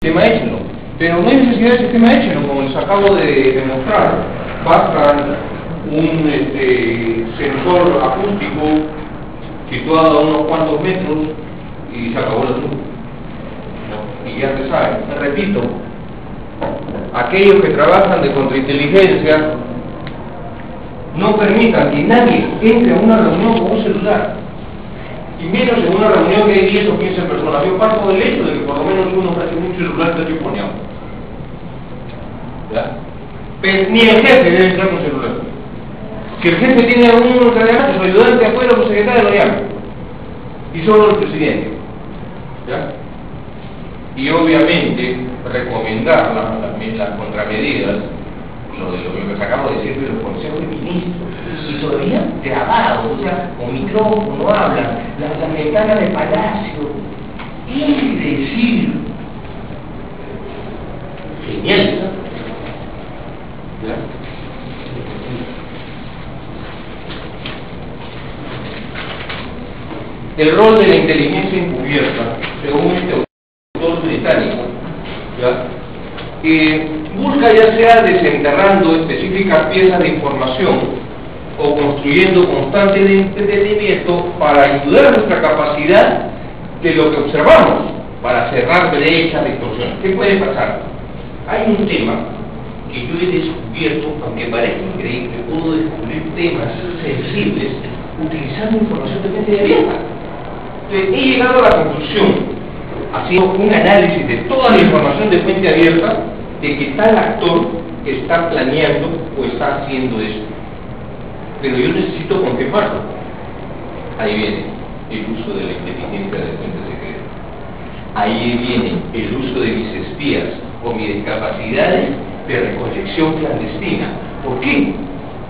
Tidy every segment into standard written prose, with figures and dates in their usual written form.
sistema Echelon, pero no hay necesidad de sistema Echelon, como les acabo de demostrar. Basta un sensor acústico situado a unos cuantos metros y se acabó el asunto, ¿no? Y ya se sabe, repito, aquellos que trabajan de contrainteligencia no permitan que nadie entre a una reunión con un celular, y menos en una reunión que hay 10 o 15 personas. Yo parto del hecho de que por lo menos uno casi un celular está chuponeado, ¿ya? Pero ni el jefe debe entrar con celular. Si el jefe tiene algún cardenal, su ayudante afuera, su secretario lo llama, y solo el presidente, ¿ya? Y obviamente recomendar las contramedidas, lo que acabamos de decir de los consejos de ministros, y todavía grabados, o sea, con micrófono hablan, las ventanas del palacio, y decir, genial, ¿ya? El rol de la inteligencia encubierta, según este autor británico, ¿ya? Busca ya sea desenterrando específicas piezas de información o construyendo constante entendimiento para ayudar a nuestra capacidad de lo que observamos, para cerrar brechas, distorsiones. ¿Qué puede pasar? Hay un tema que yo he descubierto, aunque parezca increíble, puedo descubrir temas sensibles utilizando información de fuente abierta. Entonces, he llegado a la conclusión, haciendo un análisis de toda la información de fuente abierta, de que tal actor está planeando o está haciendo eso. Pero yo necesito confirmarlo. Ahí viene el uso de la inteligencia de fuente secreta. Ahí viene el uso de mis espías o mis capacidades de recolección clandestina. ¿Por qué?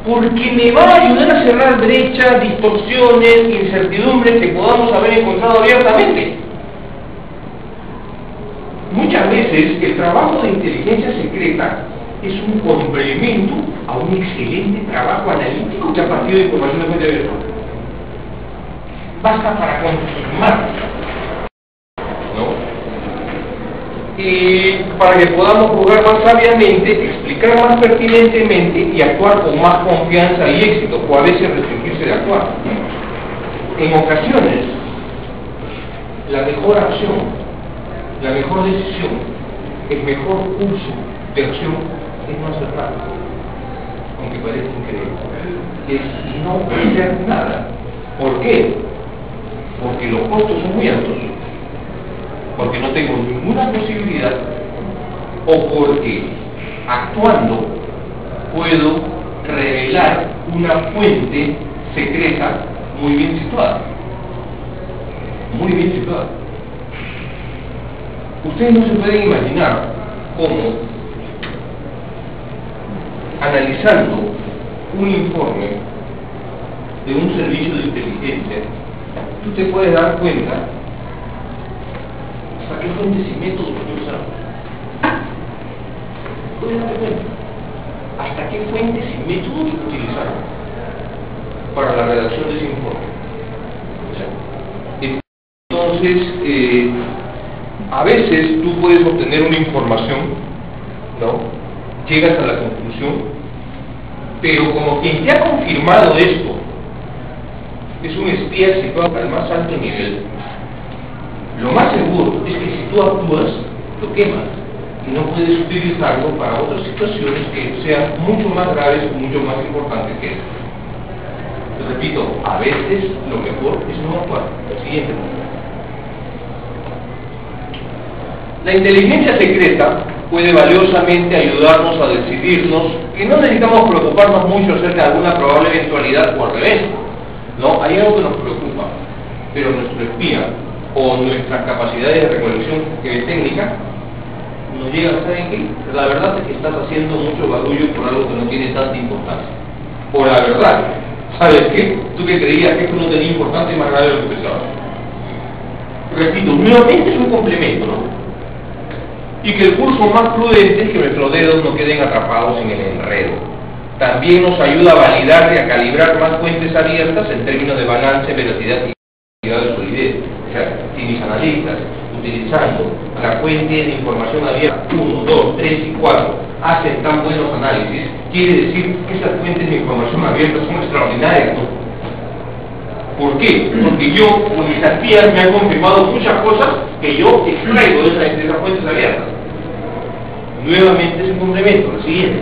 Porque me va a ayudar a cerrar brechas, distorsiones, incertidumbres que podamos haber encontrado abiertamente. Muchas veces el trabajo de inteligencia secreta es un complemento a un excelente trabajo analítico que ha partido de información de fuente abierta. Basta para confirmar, ¿no? Y para que podamos jugar más sabiamente, explicar más pertinentemente y actuar con más confianza y éxito, o a veces restringirse de actuar. En ocasiones, la mejor acción, la mejor decisión, el mejor uso de acción es no hacer nada, aunque parezca increíble, es no hacer nada. ¿Por qué? Porque los costos son muy altos, porque no tengo ninguna posibilidad, o porque actuando puedo revelar una fuente secreta muy bien situada, muy bien situada. Ustedes no se pueden imaginar cómo, analizando un informe de un servicio de inteligencia, tú te puedes dar cuenta hasta qué fuentes y métodos yo usaba. Puedes darte cuenta hasta qué fuentes y métodos utilizaron para la redacción de ese informe. Entonces, a veces tú puedes obtener una información, ¿no? Llegas a la conclusión, pero como quien te ha confirmado esto es un espía situado al más alto nivel, lo más seguro es que si tú actúas, lo quemas y no puedes utilizarlo para otras situaciones que sean mucho más graves o mucho más importantes que esto. Te repito, a veces lo mejor es no actuar. El siguiente punto. La inteligencia secreta puede valiosamente ayudarnos a decidirnos que no necesitamos preocuparnos mucho acerca de alguna probable eventualidad o al revés, ¿no? Hay algo que nos preocupa, pero nuestro espía o nuestras capacidades de recolección técnica nos llegan a saber qué. La verdad es que estás haciendo mucho barullo por algo que no tiene tanta importancia. O la verdad, ¿sabes qué? Tú que creías que esto no tenía importancia y más grave de lo que pensabas. Repito, nuevamente es un complemento, ¿no? Y que el curso más prudente es que nuestros dedos no queden atrapados en el enredo. También nos ayuda a validar y a calibrar más fuentes abiertas en términos de balance, velocidad y de solidez. O sea, si mis analistas utilizando la fuente de información abierta 1, 2, 3 y 4 hacen tan buenos análisis, quiere decir que esas fuentes de información abierta son extraordinarias, ¿no? ¿Por qué? Porque yo, con mis tías, me han confirmado muchas cosas que yo extraigo de esas fuentes abiertas. Nuevamente es un complemento, lo siguiente.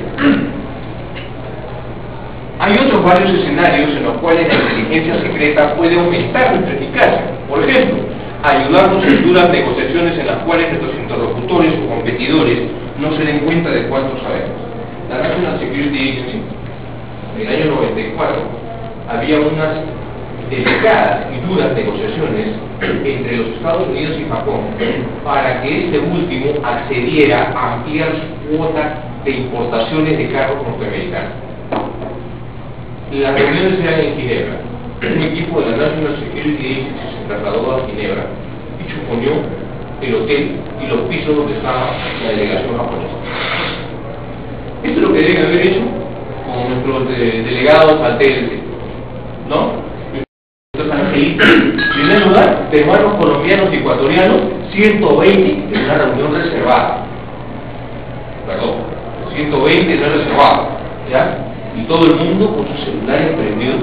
Hay otros varios escenarios en los cuales la inteligencia secreta puede aumentar nuestra eficacia. Por ejemplo, ayudarnos en duras negociaciones en las cuales nuestros interlocutores o competidores no se den cuenta de cuánto sabemos. La National Security Agency, en el año 94, había unas delicadas y duras negociaciones entre los Estados Unidos y Japón para que este último accediera a ampliar su cuota de importaciones de carros norteamericanos. Las reuniones eran en Ginebra. Un equipo de la National Security Agency se trasladó a Ginebra y chuponió el hotel y los pisos donde estaba la delegación japonesa. Esto es lo que deben haber hecho con nuestros delegados al TLC, ¿no? Nuestros angelitos. En primer lugar, peruanos, colombianos y ecuatorianos, 120 en una reunión reservada. Perdón, 120 no reservada, ¿ya? Y todo el mundo con sus celulares prendidos,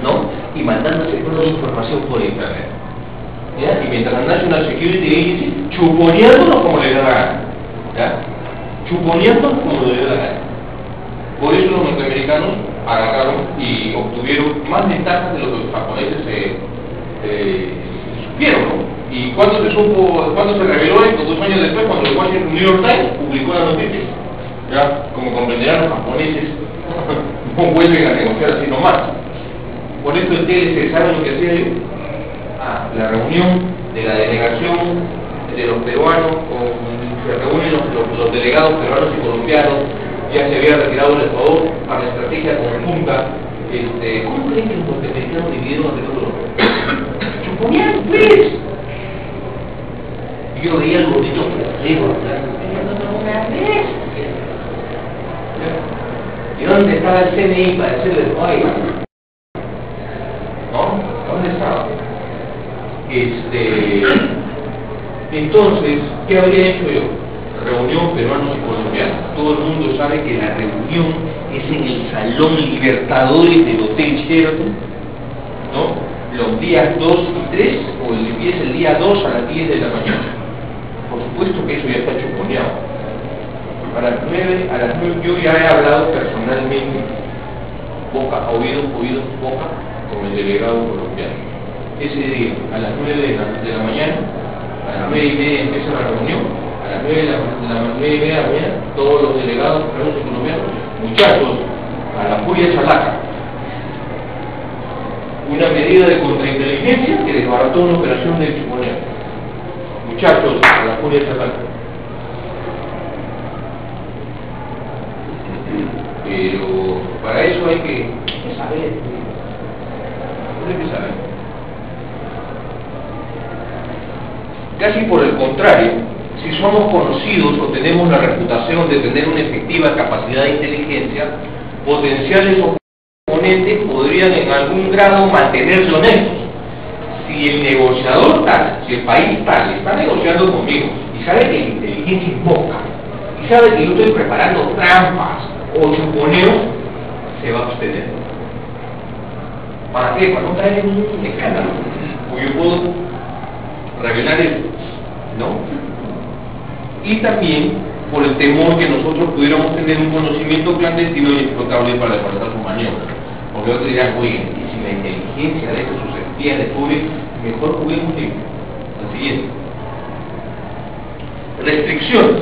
¿no? Y mandándose toda la información por internet, ¿ya? Y mientras la National Security Agency chuponeándonos como le da la gana, ¿ya? Chuponeándonos como le da la gana. Por eso los norteamericanos agarraron y obtuvieron más ventajas de lo que los japoneses supieron, ¿no? ¿Y cuándo se supo, cuándo se reveló esto? 2 años después, cuando el Washington New York Times publicó la noticia. ¿Ya? Como comprenderán, los japoneses no vuelven a negociar así nomás. Por esto el TLC, ¿saben lo que hacía yo? La reunión de la delegación de los peruanos, se reúnen los delegados peruanos y colombianos, ya se había retirado el Ecuador para la estrategia conjunta. ¿Cómo creen que los norteamericanos dividieron ante todo el chuponían, pues? Y yo veía el gordito por arriba, ¿y dónde estaba el CNI para decirle, oiga? ¿No? ¿Dónde estaba? Entonces, ¿qué habría hecho yo? Reunión peruanos y colombianos. Todo el mundo sabe que la reunión es en el Salón Libertadores del Hotel Sheraton, ¿no? Los días 2 y 3, o empieza el día 2 a las 10 de la mañana. Por supuesto que eso ya está chuponeado. A las 9 yo ya he hablado personalmente, oído boca, con el delegado colombiano. Ese día, a las 9 de la mañana, a las 9:30 empieza la reunión, a las 9:30 de la mañana, todos los delegados peruanos y colombianos, muchachos, a la furia chalaca. Una medida de contrainteligencia que desbarató una operación de chuponeo. Muchachos, a la furia chalaca. Pero para eso hay que saber. Hay que saber. Casi por el contrario, si somos conocidos o tenemos la reputación de tener una efectiva capacidad de inteligencia, potenciales oponentes podrían en algún grado mantenerse honestos. Si el negociador tal, si el país tal está negociando conmigo y sabe que la inteligencia es poca, y sabe que yo estoy preparando trampas o chuponeo, se va a abstener. ¿Para qué? Para no caer en un escándalo. O yo puedo revelar eso, ¿no? Y también por el temor que nosotros pudiéramos tener un conocimiento clandestino y explotable para desbaratar su maniobra. Porque otros dirán, oye, y si la inteligencia de estos sus espías descubre, mejor juguemos al siguiente. Restricciones.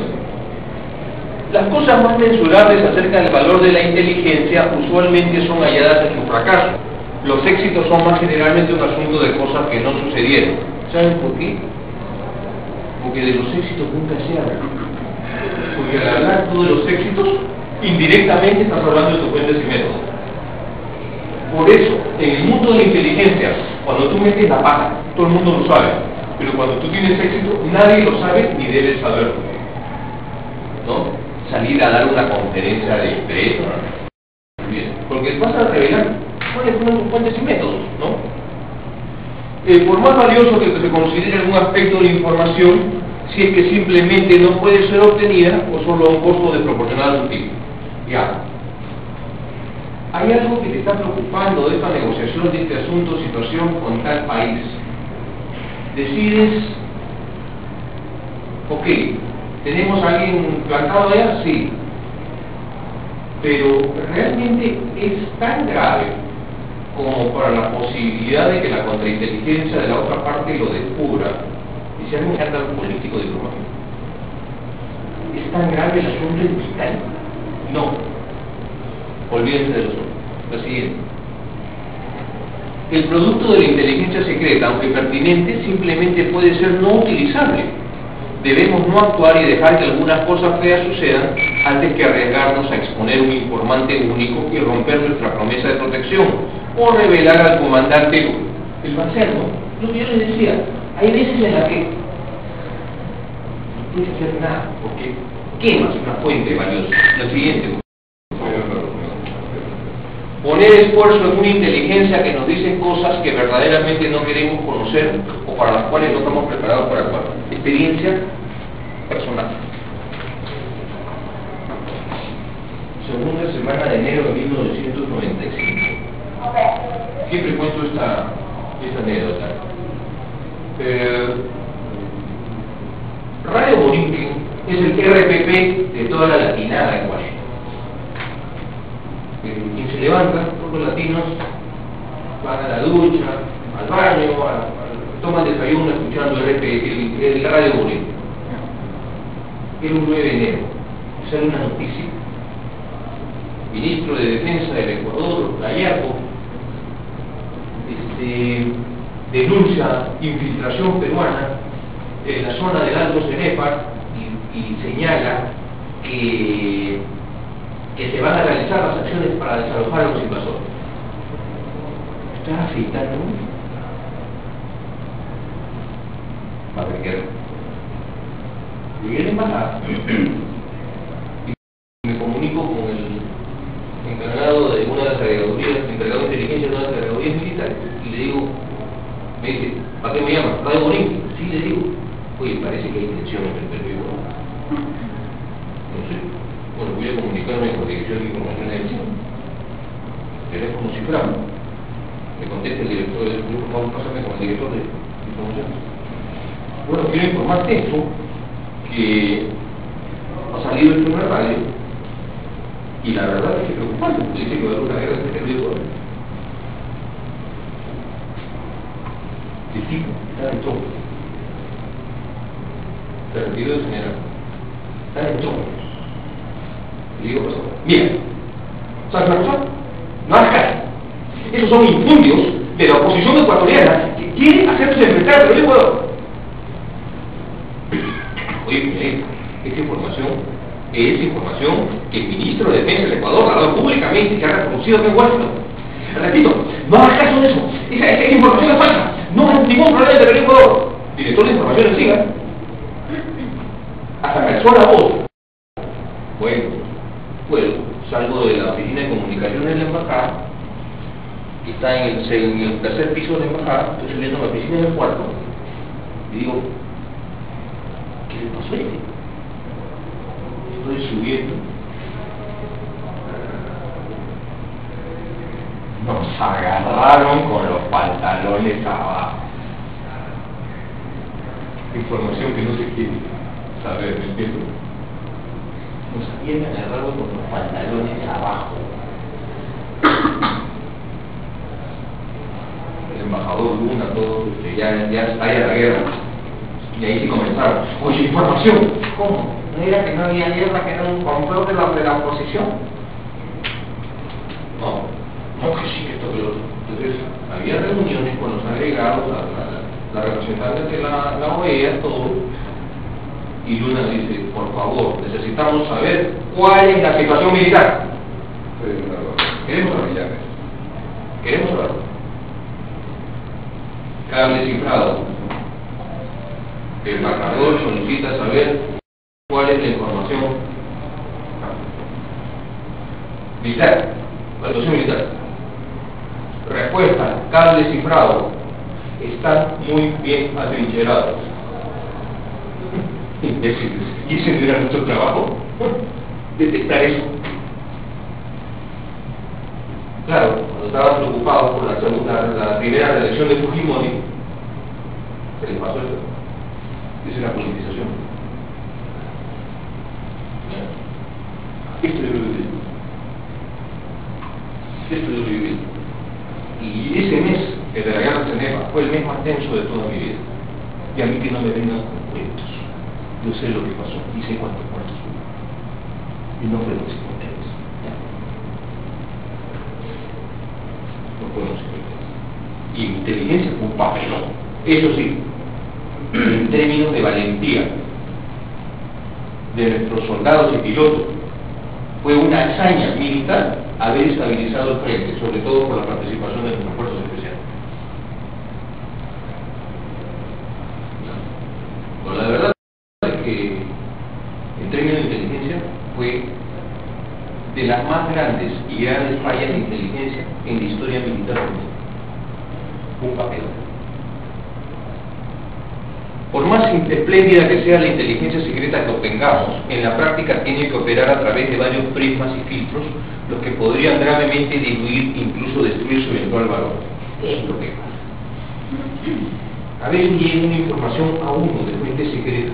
Las cosas más mensurables acerca del valor de la inteligencia usualmente son halladas en su fracaso. Los éxitos son más generalmente un asunto de cosas que no sucedieron. ¿Saben por qué? Porque de los éxitos nunca se habla. Porque al hablar tú de los éxitos, indirectamente estás hablando de tus fuentes y métodos. Por eso, en el mundo de la inteligencia, cuando tú metes la pata, todo el mundo lo sabe. Pero cuando tú tienes éxito, nadie lo sabe ni debes saberlo, ¿no? Salir a dar una conferencia de empresa, porque vas a revelar cuáles son tus fuentes y métodos, ¿no? por más valioso que se considere algún aspecto de la información, si es que simplemente no puede ser obtenida o solo a un costo desproporcional a su tipo. Ya. ¿Hay algo que te está preocupando de esta negociación de este asunto, situación con tal país? Decides, ok, ¿tenemos a alguien plantado allá? Sí. Pero realmente es tan grave como para la posibilidad de que la contrainteligencia de la otra parte lo descubra y sea un escándalo político diplomático. ¿Es tan grave el asunto en vital? No. Olvídense de los otros. Lo siguiente. El producto de la inteligencia secreta, aunque pertinente, simplemente puede ser no utilizable. Debemos no actuar y dejar que algunas cosas feas sucedan antes que arriesgarnos a exponer un informante único y romper nuestra promesa de protección o revelar al comandante el Bancerno. Lo que yo les decía, hay veces en las que no puedes hacer nada porque quemas una fuente valiosa. Lo siguiente. Poner esfuerzo en una inteligencia que nos dice cosas que verdaderamente no queremos conocer o para las cuales no estamos preparados para actuar. Experiencia personal. Segunda semana de enero de 1995. Siempre cuento esta anécdota. Radio Borinquen es el RPP de toda la latinada en Washington. Quien se levanta, todos los latinos van a la ducha, al baño, toman desayuno escuchando el Radio Borinquen. Era un 9 de enero, sale una noticia. Ministro de Defensa del Ecuador, Gallardo, denuncia infiltración peruana en la zona del Alto Cenepa y señala que se van a realizar las acciones para desalojar a los invasores. ¿Estás afeitando? Va a ver qué. Llegué a la embajada y me comunico con el encargado de una de las agregadurías, encargado de inteligencia de una de las agregadurías militares, y le digo, me dice, ¿para qué me llamas? ¿Radio Borinquen? Sí, le digo, oye, parece que hay tensión entre Perú y Ecuador. No sé. Bueno, voy a comunicarme con la Dirección de Información del CIN. Teléfono cifrado. Me contesta el director del grupo, vamos a pasarme con el director de Información. Bueno, quiero informarte esto, que ha salido esto en la radio, y la verdad es que es preocupante, porque dice que va a haber una guerra entre Perú y Ecuador. El tipo está en todo. Se retiró de general. Está en todo. Le digo, pues, mira, ¿sabes una cosa? No hagas caso. Esos son infundios de la oposición ecuatoriana que quiere hacerse enfrentar a Perú y Ecuador. Oye, esta información es información que el ministro de Defensa del Ecuador ha dado públicamente y que ha reconocido que en Washington. Repito, no hagas caso de eso. Esa información es falsa. No hay ningún problema de Perú y Ecuador. Director de información le siga. Hasta me alzó la voz. Bueno, salgo de la oficina de comunicaciones de la embajada, que está en el tercer piso de la embajada, estoy subiendo a la oficina del cuarto, y digo, ¿qué le pasó a este? Estoy subiendo. Nos agarraron con los pantalones abajo. Información que no se quiere saber, ¿me entiendo? Nos habían agarrado con los pantalones abajo. El embajador Luna, todo, ya estalla la guerra. Y ahí sí comenzaron. Oye, información. ¿Cómo? ¿No era que no había guerra, que era un complot de la oposición? No, que sí, que esto, pero entonces había reuniones con los agregados, la representantes de la OEA, todo. Y Luna dice, por favor, necesitamos saber cuál es la situación militar. Queremos saber. Queremos saber. Cable cifrado. El embajador solicita saber cuál es la información militar. La situación militar. Respuesta, cable cifrado. están muy bien atrincherados. Imbéciles. ¿Y ese no era nuestro trabajo? Detectar eso. Claro, cuando estaban preocupados por la primera reelección de Fujimori, se les pasó eso. Esa es la politización. Esto yo lo viví. Esto yo lo viví. Y ese mes, el de la guerra de Ceneba, fue el mes más tenso de toda mi vida. Y a mí que no me vengan con cuentos. Yo sé lo que pasó y sé cuántos muertos hubo. Y no fueron 53. No fueron 53. Y mi inteligencia fue un papelón. Eso sí, en términos de valentía de nuestros soldados y pilotos, fue una hazaña militar haber estabilizado el frente, sobre todo por la participación de nuestros fuerzas especiales. Pero la verdad es que, en términos de inteligencia, fue de las más grandes y grandes fallas de inteligencia en la historia militar del mundo. Un papel. Por más espléndida que sea la inteligencia secreta que obtengamos, en la práctica tiene que operar a través de varios prismas y filtros, los que podrían gravemente diluir, incluso destruir su eventual valor. Es lo que pasa. A veces llega una información a uno de fuente secreta,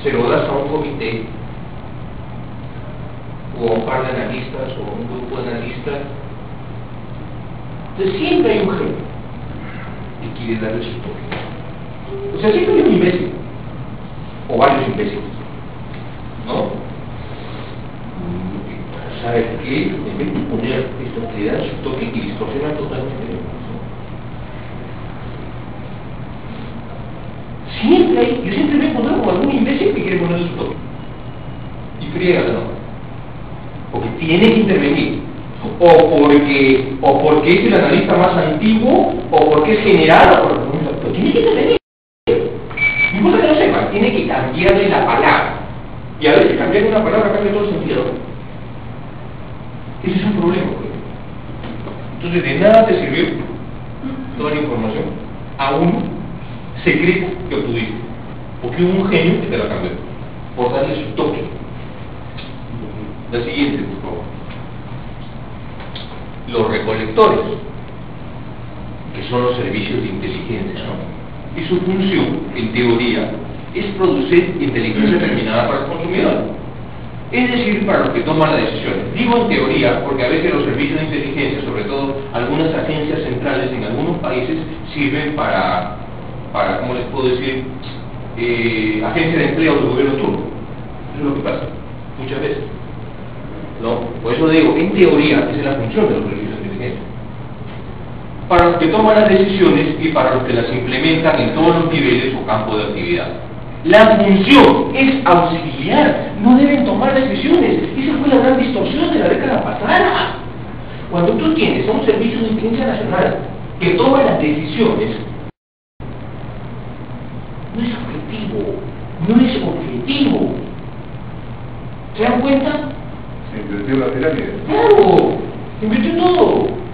se lo das a un comité, o a un par de analistas, o a un grupo de analistas. Entonces siempre hay un genio que quiere darle su toque. O sea, siempre hay un imbécil, o varios imbéciles, ¿no? ¿Sabes qué? En vez de poner esto, le dan su toque y distorsionan totalmente la información. Siempre hay, yo siempre me he encontrado con algún imbécil que quiere poner su toque. Y friega, ¿no? Porque tiene que intervenir. O porque es el analista más antiguo, o porque es general, o porque pero tiene que intervenir. Y cosa que no sepa, tiene que cambiarle la palabra. Y a veces cambiar una palabra cambia todo el sentido. Ese es un problema. Entonces de nada te sirvió toda la información a uno secreto que obtuviste. Porque hubo un genio que te la cambió. Por darle su toque. La siguiente, por favor. Los recolectores, que son los servicios de inteligencia, ¿no? Y su función, en teoría, es producir inteligencia determinada para el consumidor. Es decir, para los que toman las decisiones. Digo en teoría porque a veces los servicios de inteligencia, sobre todo algunas agencias centrales en algunos países, sirven para ¿cómo les puedo decir? Agencia de empleo del gobierno turco. Eso es lo que pasa, muchas veces. ¿No? Por eso digo, en teoría, esa es la función de los servicios de inteligencia. Para los que toman las decisiones y para los que las implementan en todos los niveles o campos de actividad. La función es auxiliar, no deben tomar decisiones. Esa fue la gran distorsión de la década pasada. Cuando tú tienes a un servicio de inteligencia nacional que toma las decisiones, no es objetivo. ¿Se dan cuenta? Se invirtió la pirámide. ¡Claro! Se invirtió todo.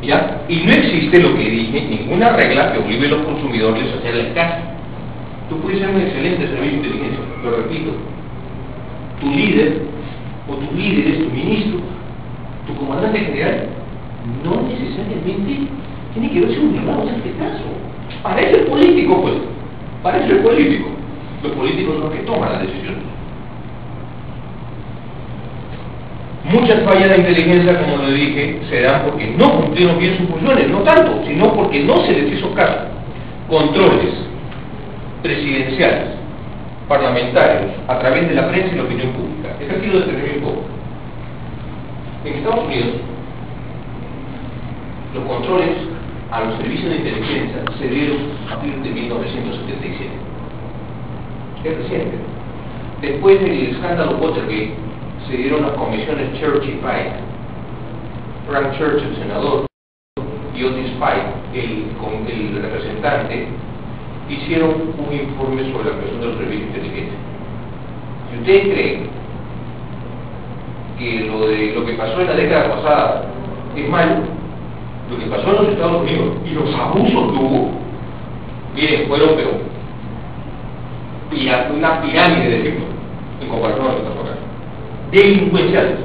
¿Ya? Y no existe lo que dije, ninguna regla que obligue a los consumidores a hacerle caso. Tú puedes ser un excelente servicio de inteligencia, lo repito. Tu líder, o tu líder es tu ministro, tu comandante general, no necesariamente tiene que verse obligado a hacerte caso. Para eso es político, pues. Para eso es político. Los políticos son los que toman las decisiones. Muchas fallas de inteligencia, como lo dije, se dan porque no cumplieron bien sus funciones, no tanto, sino porque no se les hizo caso. Controles presidenciales, parlamentarios, a través de la prensa y la opinión pública. Esto quiero detenerme un poco. En Estados Unidos, los controles a los servicios de inteligencia se dieron a partir de 1977. Es reciente. Después del escándalo Watergate, se dieron las comisiones Church y Pike. Frank Church, el senador, y Otis Pike, el representante, hicieron un informe sobre la creación de los servicios de inteligencia. Si ustedes creen que lo que pasó en la década pasada es malo, lo que pasó en los Estados Unidos y los abusos que hubo, miren, fueron pero una pirámide de delitos en comparación a lo que está acá, delincuenciales.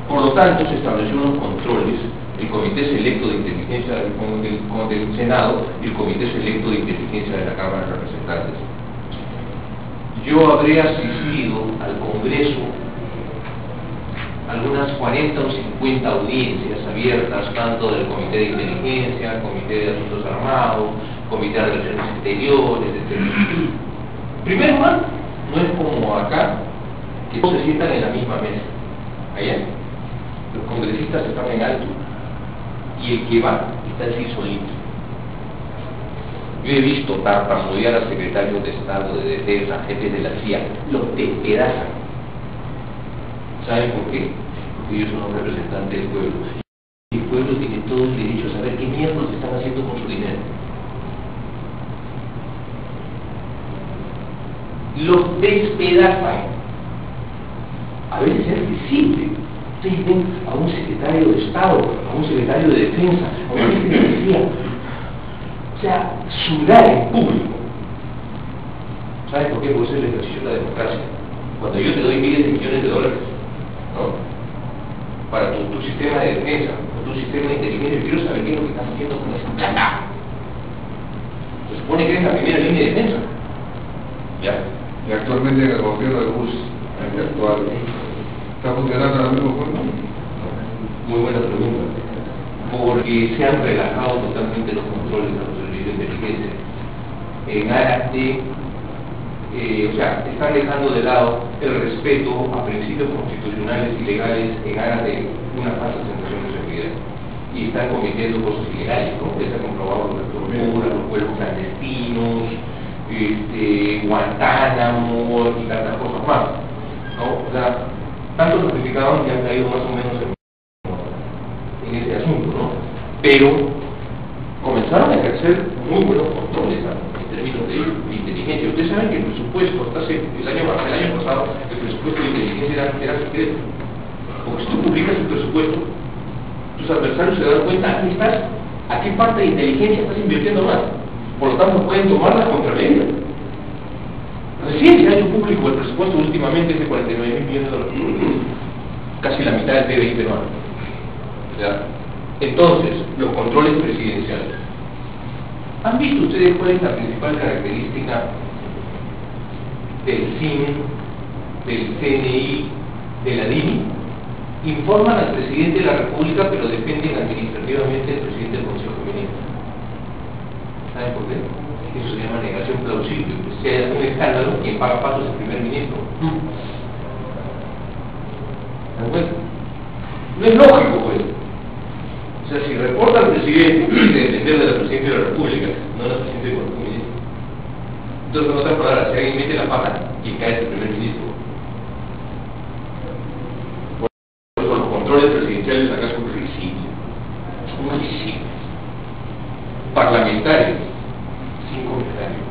Por lo tanto, se establecieron unos controles, el Comité Selecto de Inteligencia del Senado y el Comité Selecto de Inteligencia de la Cámara de Representantes. Yo habré asistido al Congreso algunas 40 o 50 audiencias abiertas, tanto del Comité de Inteligencia, Comité de Asuntos Armados, Comité de Relaciones Exteriores, etc. En primer lugar, no es como acá, que todos se sientan en la misma mesa. Allá, los congresistas están en alto y el que va está así solito. Yo he visto tartamudear a secretarios de Estado, de Defensa, jefes de la CIA, los despedazan. ¿Saben por qué? Porque ellos son los representantes del pueblo. Y el pueblo tiene todo el derecho a saber qué mierda se están haciendo con su dinero. Los despedazan. A veces es visible. Ustedes ven a un secretario de Estado, a un secretario de Defensa, a un jefe de la CIA. O sea, sudar en público. ¿Sabes por qué? Porque es el ejercicio de la democracia. Cuando yo te doy miles de millones de dólares, ¿no?, para tu sistema de defensa, tu sistema de inteligencia, yo quiero saber qué es lo que estás haciendo con esa plata. Se supone que es la primera línea de defensa. ¿Ya? Y actualmente en el gobierno de Bush, el actual, ¿está funcionando ahora mismo? Muy buena pregunta. Porque se han relajado totalmente los controles de los servicios de inteligencia en aras de, o sea, están dejando de lado el respeto a principios constitucionales y legales en aras de una falsa sensación de seguridad, y están cometiendo cosas ilegales, ¿no? Que se ha comprobado la tortura, los vuelos clandestinos, Guantánamo y tantas cosas más, ¿no? O sea, tanto certificados que han caído más o menos en ese asunto, ¿no? Pero comenzaron a ejercer muy buenos controles en términos de inteligencia. Ustedes saben que el presupuesto, hasta el año pasado, el presupuesto de inteligencia era secreto. Porque si tú publicas el presupuesto, tus adversarios se dan cuenta a qué parte de inteligencia estás invirtiendo más. Por lo tanto, pueden tomar las contramedidas. Recién se ha hecho público el presupuesto últimamente es de 49.000 millones de dólares, casi la mitad del PBI peruano. ¿Ya? Entonces, los controles presidenciales. ¿Han visto ustedes cuál es la principal característica del CIN, del CNI, de la DINI? Informan al presidente de la República, pero dependen administrativamente del presidente del Consejo de Ministros. ¿Saben por qué? Eso se llama negación plausible. Si hay algún escándalo, quien paga pasos es el primer ministro. ¿Se dan cuenta? No es lógico, pues. O sea, si reporta al presidente, tiene que depender de la presidencia de la República, no de la presidencia del Consejo de Ministros. Entonces, en otras palabras, si alguien mete la pata, quien cae es el primer ministro. Por eso los controles presidenciales acá son risibles. Son risibles. Parlamentarios, sin comentario.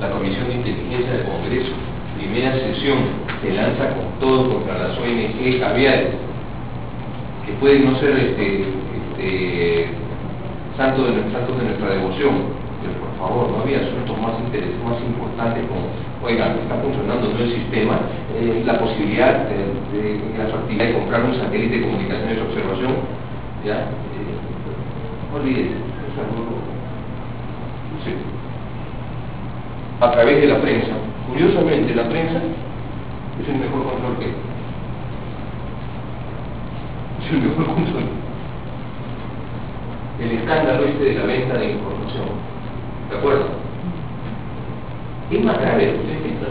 La Comisión de Inteligencia del Congreso, primera sesión, se lanza con todo contra las ONG caviares, que pueden no ser santos de nuestra devoción, pero por favor, no había asuntos más importantes como, oigan, está funcionando no el sistema, la posibilidad de la factibilidad de comprar un satélite de comunicaciones de observación, ¿ya? Olvídense, es algo, sí, a través de la prensa. Curiosamente, la prensa es el mejor control que es el mejor control. El escándalo de la venta de información, ¿de acuerdo? Es más grave de lo que ustedes piensan.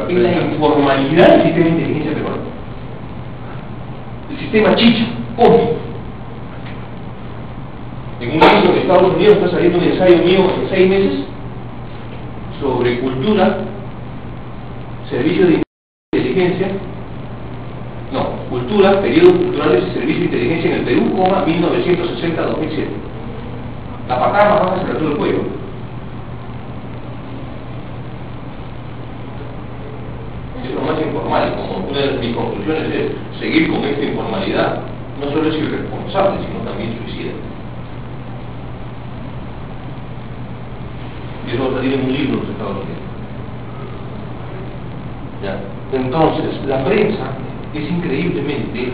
Es la informalidad del sistema de inteligencia peruano. El sistema chicha, obvio. En un año en Estados Unidos está saliendo un ensayo mío en 6 meses sobre cultura, servicios de inteligencia, cultura, periodos culturales y servicios de inteligencia en el Perú, 1960-2007. La patada más baja se la tuvo el cuello. Es lo más informal, como una de mis conclusiones es seguir con esta informalidad, no solo es irresponsable, sino también suicida. Y eso va a salir en un libro en los Estados Unidos. ¿Ya? Entonces, la prensa es increíblemente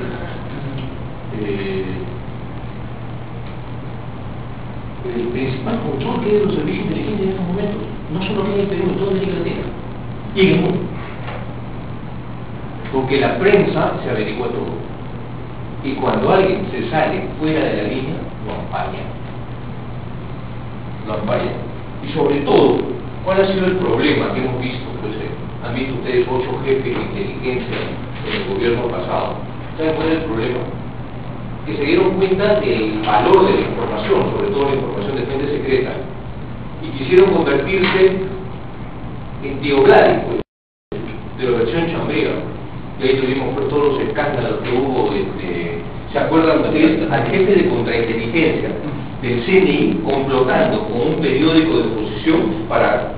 el principal control que hay de los servicios de inteligencia en estos momentos, no solo aquí en el Perú, en toda América Latina y en el mundo. Porque la prensa se averigua todo. Y cuando alguien se sale fuera de la línea, lo ampaña. Lo ampaña. Y sobre todo, ¿cuál ha sido el problema que hemos visto? Pues, han visto ustedes 8 jefes de inteligencia en el gobierno pasado. ¿Saben cuál es el problema? Que se dieron cuenta del valor de la información, sobre todo la información de fuente secreta, y quisieron convertirse en Tío Gladys, pues, de la versión chambrea. Y ahí tuvimos pues, todos los escándalos que hubo. ¿Se acuerdan ustedes? Al jefe de contrainteligencia del CNI complotando con un periódico de oposición para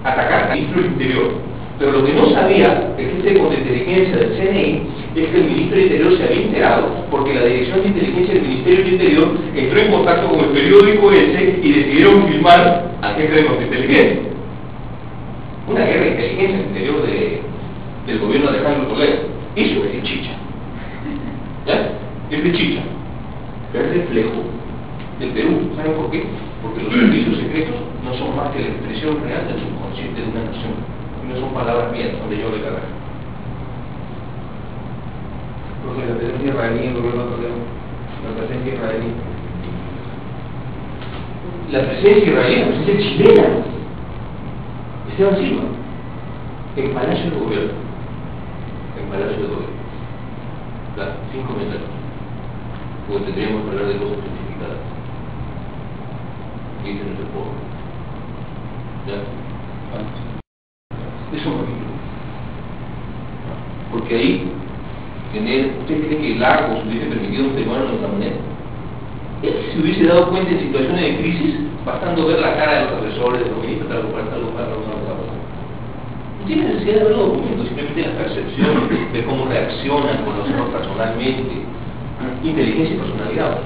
atacar al ministro del Interior. Pero lo que no sabía el jefe de contrainteligencia del CNI es que el ministro del Interior se había enterado porque la Dirección de Inteligencia del Ministerio del Interior entró en contacto con el periódico ese y decidieron filmar al jefe de contrainteligencia. Una guerra de inteligencia al interior del gobierno de Alejandro Toledo. Eso es de chicha. ¿Ya? Es de chicha. Pero es reflejo del Perú. ¿Saben por qué? Porque los servicios secretos no son más que la expresión real del subconsciente de una nación. Y no son palabras mías, son de Jorge Carrera. Porque la presencia israelí en el gobierno de Toledo, la presencia israelí. La presencia israelí, la presencia chilena. Esteban Silva, en Palacio de Gobierno. En Palacio de Gobierno. Claro, 5 comentarios. Porque tendríamos que hablar de cosas especificadas. Y ese no es el pueblo. ¿Ya? Eso no es lo. Porque ahí, ¿usted cree que Lagos hubiese permitido un peruano de esta manera? Él se hubiese dado cuenta en situaciones de crisis, bastando ver la cara de los asesores, de los ministros, tal lugar. No tiene necesidad de ver los documentos, simplemente la percepción de cómo reaccionan, conocerlos personalmente, inteligencia y personalidad.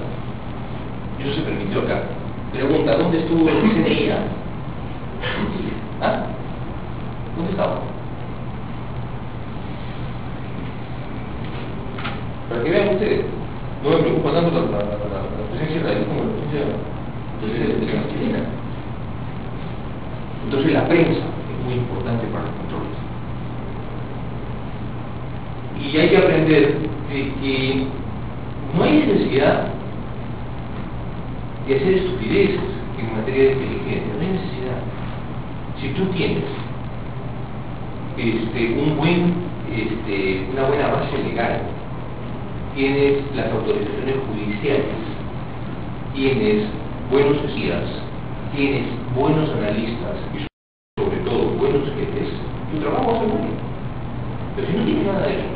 Eso se permitió acá. Pregunta, ¿dónde estuvo el CNI? ¿Ah? ¿Dónde estaba? Para que vean ustedes, no me preocupa tanto la presencia israelí como la presencia de la chilena. Entonces la prensa es muy importante para los controles. Y hay que aprender que no hay necesidad de hacer estupideces en materia de inteligencia, no hay necesidad. Si tú tienes una buena base legal, tienes las autorizaciones judiciales, tienes buenos guías, tienes buenos analistas y sobre todo buenos jefes, tu trabajo va a ser bueno. Pero si no tienes nada de eso,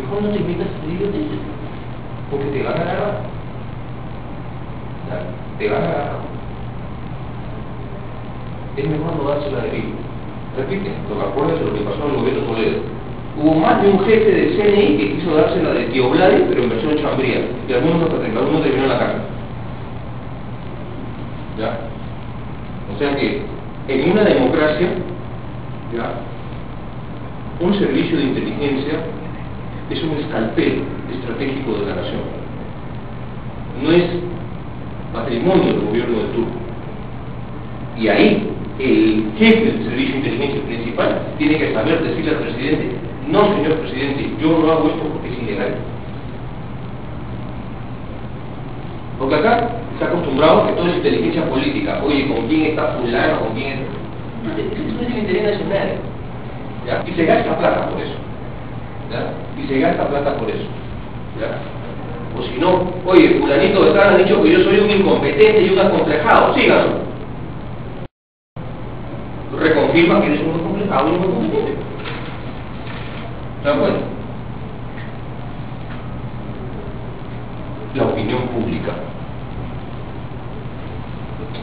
mejor no te metas a hacer idioteces, porque te van a agarrar. Te van a agarrar. Es mejor no dársela de vivo. Repite, acuérdense lo que pasó en el gobierno de Toledo. Hubo más de un jefe del CNI que quiso dársela de Tío Gladys, pero en versión chambría, y algunos terminaron en la cárcel. ¿Ya? O sea que en una democracia, ¿ya?, un servicio de inteligencia es un escalpel estratégico de la nación. No es patrimonio del gobierno de turno. Y ahí el jefe del servicio de inteligencia principal tiene que saber decirle al presidente: no, señor presidente, yo no hago esto porque es ilegal. Porque acá está acostumbrado que todo es inteligencia política. Oye, ¿con quién está fulano? ¿Con quién? Eso no es el interés nacional. ¿Ya? Y se gasta plata por eso. ¿Ya? Y se gasta plata por eso. ¿Ya? O si no, oye, fulanito de tal ha dicho que yo soy un incompetente y un acomplejado. Síganlo. Reconfirma que eres un acomplejado y un incompetente. ¿Se dan cuenta? La opinión pública.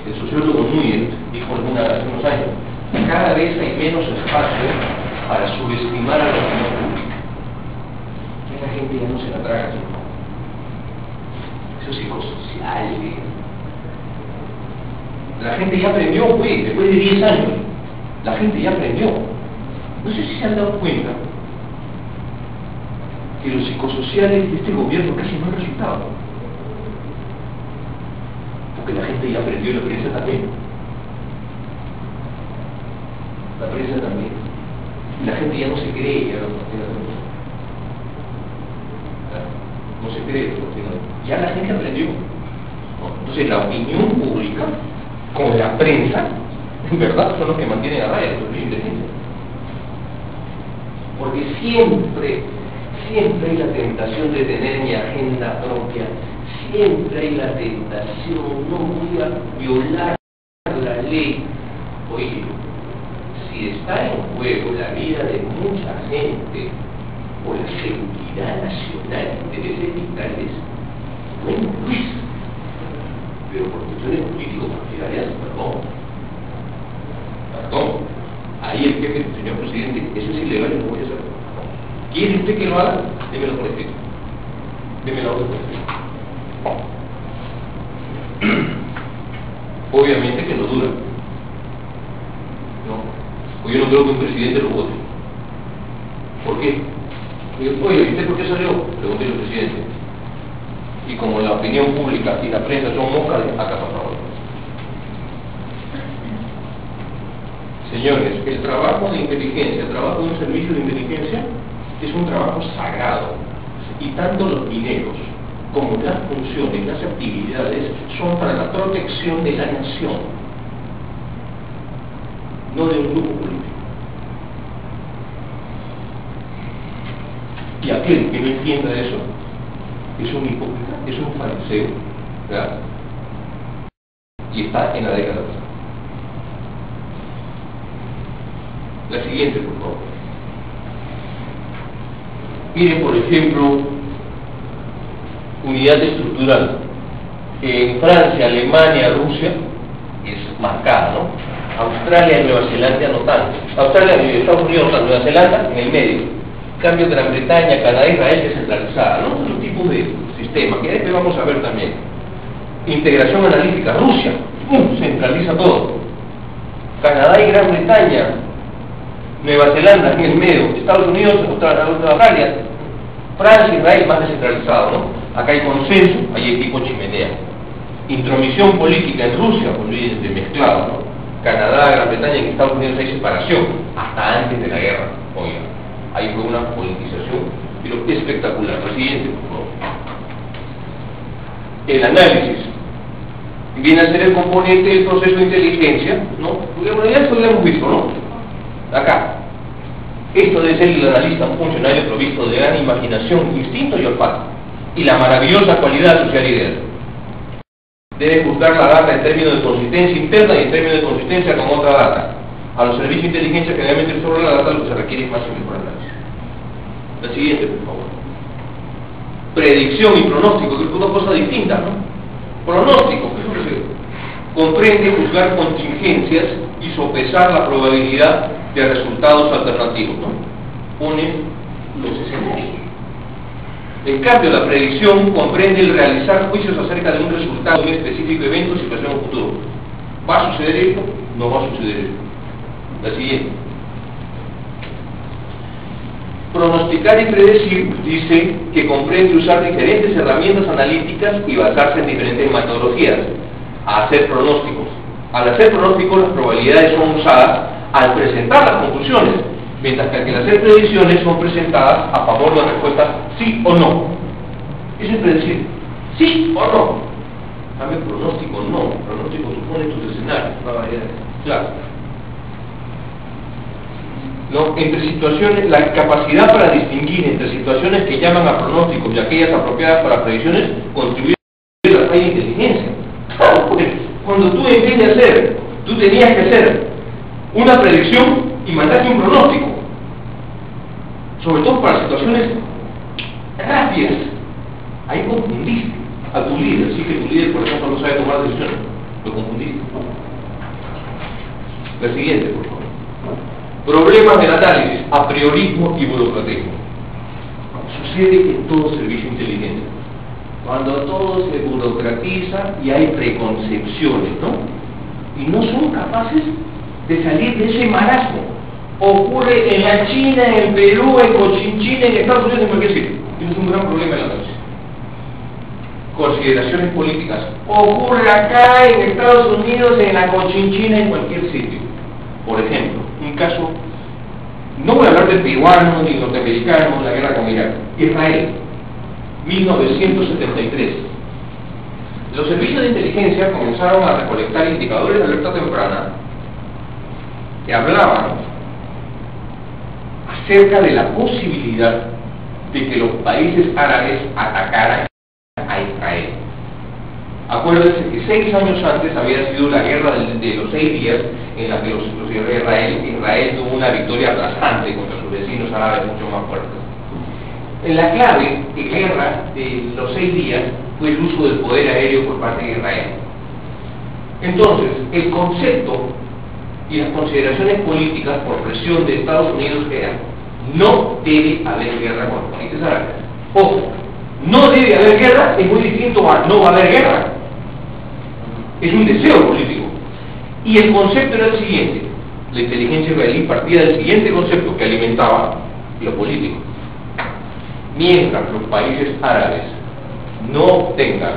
El sociólogo Núñez dijo hace unos años: cada vez hay menos espacio para subestimar a la opinión pública. Esa gente ya no se la traga. Eso es psicosocial. La gente ya aprendió, pues, después de 10 años. La gente ya aprendió. No sé si se han dado cuenta que los psicosociales de este gobierno casi no han resultado. Porque la gente ya aprendió y la prensa también. La prensa también. Y la gente ya no se cree ya no se cree, ya la gente aprendió. Entonces la opinión pública con la prensa, en verdad, son los que mantienen a raya los inteligencia. Porque siempre hay la tentación de tener mi agenda propia, siempre hay la tentación, no voy a violar la ley. Oye, si está en juego la vida de mucha gente o la seguridad nacional, intereses vitales, bueno, pues, pero por cuestiones político-partidarias, perdón, ahí el jefe, señor presidente, eso es ilegal y no voy a hacerlo. ¿Quiere usted que lo haga? Démelo por escrito. Démelo por escrito. Obviamente que no dura. No. Pues yo no creo que un presidente lo vote. ¿Por qué? Oye, ¿usted por qué salió? Pregunté al presidente. Y como la opinión pública y la prensa son moscas, acá pasamos. Señores, el trabajo de inteligencia, el trabajo de un servicio de inteligencia es un trabajo sagrado. Y tanto los dineros como las funciones, las actividades son para la protección de la nación, no de un grupo político. Y aquel que no entienda eso es un hipócrita, es un fariseo, ¿verdad? Y está en la década. La siguiente, por favor. Miren, por ejemplo, unidad estructural. En Francia, Alemania, Rusia es marcada, ¿no? Australia y Nueva Zelanda no tanto. Australia y Estados Unidos no tanto. Nueva Zelanda en el medio. En cambio, Gran Bretaña, Canadá, Israel descentralizada, ¿no? Otro tipo de sistema que después vamos a ver también. Integración analítica. Rusia centraliza todo. Canadá y Gran Bretaña, Nueva Zelanda en el medio, Estados Unidos, Australia, Francia, Israel más descentralizado, ¿no? Acá hay consenso, hay equipo chimenea. Intromisión política en Rusia, de mezclado, ¿no? Canadá, Gran Bretaña, en Estados Unidos hay separación, hasta antes de la guerra, oiga. Ahí fue una politización, pero espectacular. Lo siguiente, por favor. El análisis viene a ser el componente del proceso de inteligencia, ¿no? Bueno, ya esto lo hemos visto, ¿no? Acá, esto debe ser el analista, un funcionario provisto de gran imaginación, instinto y olfato, y la maravillosa cualidad de asociar ideas. Debe juzgar la data en términos de consistencia interna y en términos de consistencia con otra data. A los servicios de inteligencia, generalmente sobre la data, lo que se requiere es más y mejor análisis. La siguiente, por favor. Predicción y pronóstico, que es una cosa distinta, ¿no? Pronóstico, comprende juzgar contingencias y sopesar la probabilidad de resultados alternativos, ¿no? Pone los escenarios. En cambio, la predicción comprende el realizar juicios acerca de un resultado de un específico evento o situación o futuro. ¿Va a suceder esto? No va a suceder esto. La siguiente. Pronosticar y predecir dice que comprende usar diferentes herramientas analíticas y basarse en diferentes metodologías a hacer pronósticos. Al hacer pronósticos, las probabilidades son usadas al presentar las conclusiones, mientras que al hacer predicciones son presentadas a favor de la respuesta sí o no. Eso es predecir, sí o no. Cambio pronóstico no. Pronóstico supone tus escenarios, probabilidades. Claro. ¿No? Entre situaciones, la capacidad para distinguir entre situaciones que llaman a pronósticos y aquellas apropiadas para predicciones contribuye a la falla de inteligencia. Claro, porque cuando tú en vez de hacer, tú tenías que hacer una predicción y mandaste un pronóstico, sobre todo para situaciones rápidas, ahí confundiste a tu líder. Sí que tu líder, por ejemplo, no sabe tomar decisiones, lo confundiste. La siguiente, por favor. Problemas del análisis, apriorismo y burocratismo. Sucede en todo servicio inteligente. Cuando todo se burocratiza y hay preconcepciones, ¿no? Y no son capaces de salir de ese marasmo. Ocurre en la China, en Perú, en Cochinchina, en Estados Unidos, en cualquier sitio. Y es un gran problema en la noche. Consideraciones políticas. Ocurre acá, en Estados Unidos, en la Cochinchina, en cualquier sitio. Por ejemplo, un caso, no voy a hablar de peruanos ni norteamericanos, la guerra con Irak. Israel, 1973. Los servicios de inteligencia comenzaron a recolectar indicadores de alerta temprana que hablaban acerca de la posibilidad de que los países árabes atacaran a Israel. Acuérdense que 6 años antes había sido la guerra de los 6 días, en la que Israel tuvo una victoria aplastante contra sus vecinos árabes mucho más fuertes. La clave de guerra de los 6 días fue el uso del poder aéreo por parte de Israel. Entonces, el concepto y las consideraciones políticas por presión de Estados Unidos eran: no debe haber guerra con los países árabes. Ojo, no debe haber guerra es muy distinto a no va a haber guerra. Es un deseo político. Y el concepto era el siguiente: la inteligencia israelí partía del siguiente concepto que alimentaba lo político. Mientras los países árabes no tengan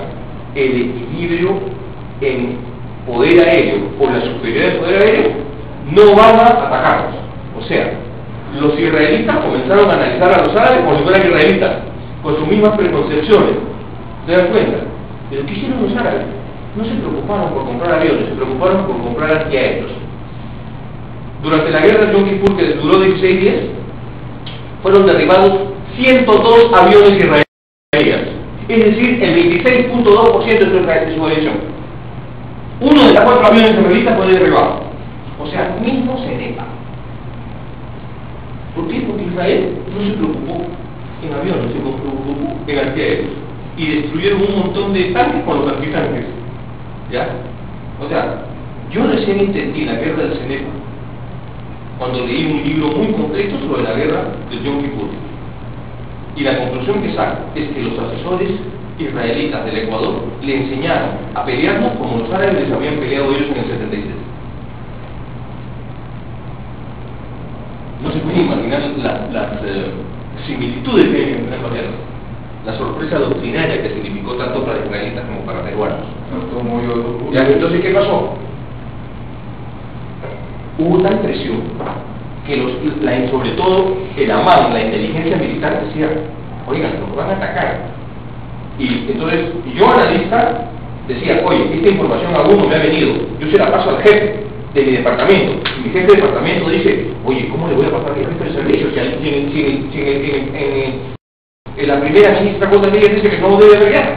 el equilibrio en poder aéreo o la superioridad de poder aéreo, no van a atacarlos. O sea, los israelitas comenzaron a analizar a los árabes como si fueran israelitas, con sus mismas preconcepciones. ¿Se dan cuenta? Pero ¿qué hicieron los árabes? No se preocuparon por comprar aviones, se preocuparon por comprar antiaéreos. Durante la guerra de Yom Kippur, que duró 16 días, fueron derribados 102 aviones israelíes, es decir, el 26.2% de su aviación. Uno de los 4 aviones israelitas fue derribado. O sea, mismo se nega. ¿Por qué? Porque Israel no se preocupó en aviones, se preocupó en antiaéreos. Y destruyeron un montón de tanques con los antitanques. ¿Ya? O sea, yo recién entendí la guerra del Cenepa cuando leí un libro muy concreto sobre la guerra del Yom Kippur. Y la conclusión que saco es que los asesores israelitas del Ecuador le enseñaron a pelearnos como los árabes les habían peleado ellos en el 76. No se puede imaginar las similitudes que hay entre ambas guerras. La sorpresa doctrinaria que significó tanto para israelitas como para peruanos. ¿Ya? Entonces, ¿qué pasó? Hubo tal presión que sobre todo el AMAN, la inteligencia militar, decía: oigan, nos van a atacar. Y entonces yo, analista, decía: oye, esta información alguno me ha venido, yo se la paso al jefe de mi departamento. Y mi jefe de departamento dice: oye, ¿cómo le voy a pasar al jefe del servicio si en la primera ministra Contra Miguel dice que no debe haber guerra?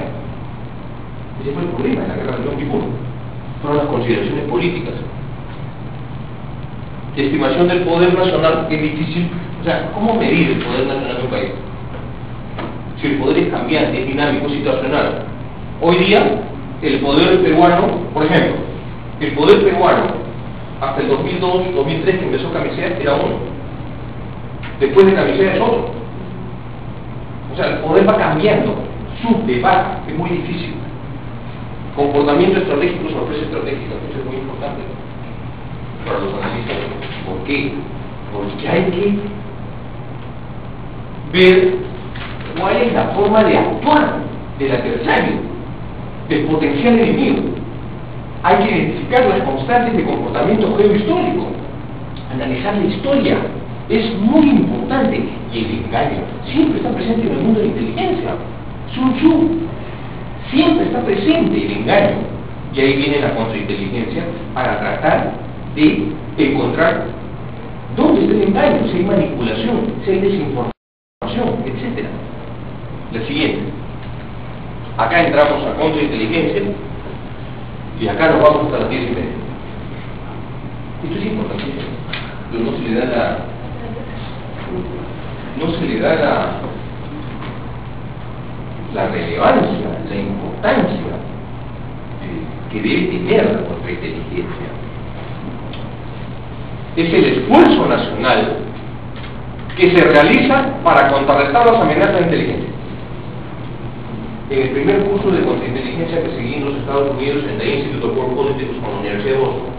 Ese fue el problema en la guerra de Yom Kippur. Fueron las consideraciones políticas. La estimación del poder nacional es difícil. O sea, ¿cómo medir el poder nacional de un país? Si el poder es cambiante, es dinámico, es situacional. Hoy día, el poder peruano, por ejemplo, el poder peruano hasta el 2002, 2003 que empezó Camisea era uno. Después de Camisea es otro. O sea, el poder va cambiando, sube, baja, es muy difícil. Comportamiento estratégico, sorpresa estratégica, eso es muy importante para los analistas. ¿Por qué? Porque hay que ver cuál es la forma de actuar del adversario, del potencial enemigo. Hay que identificar las constantes de comportamiento geohistórico, analizar la historia. Es muy importante. Y el engaño siempre está presente en el mundo de la inteligencia. Sun Tzu, siempre está presente el engaño. Y ahí viene la contrainteligencia para tratar de encontrar dónde está el engaño, si hay manipulación, si hay desinformación, etc. La siguiente. Acá entramos a contrainteligencia y acá nos vamos hasta las 10:30. Esto es importantísimo, pero no se le da la relevancia, la importancia que debe tener la contrainteligencia. Es el esfuerzo nacional que se realiza para contrarrestar las amenazas de inteligencia. En el primer curso de contrainteligencia que seguí en los Estados Unidos, en the Institute of World Politics con la Universidad de Boston,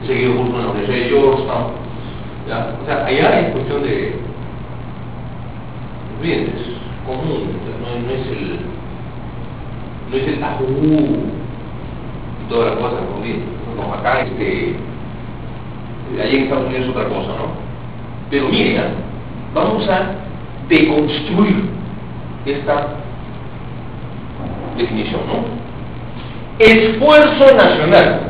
he seguido curso en la Universidad de Georgetown, ¿ya? O sea, allá es cuestión de bien, es común, no es el tajú y todas las cosas, ¿no? Bien, como acá, allá en Estados Unidos es otra cosa, ¿no? Pero miren, vamos a deconstruir esta definición, ¿no? Esfuerzo nacional.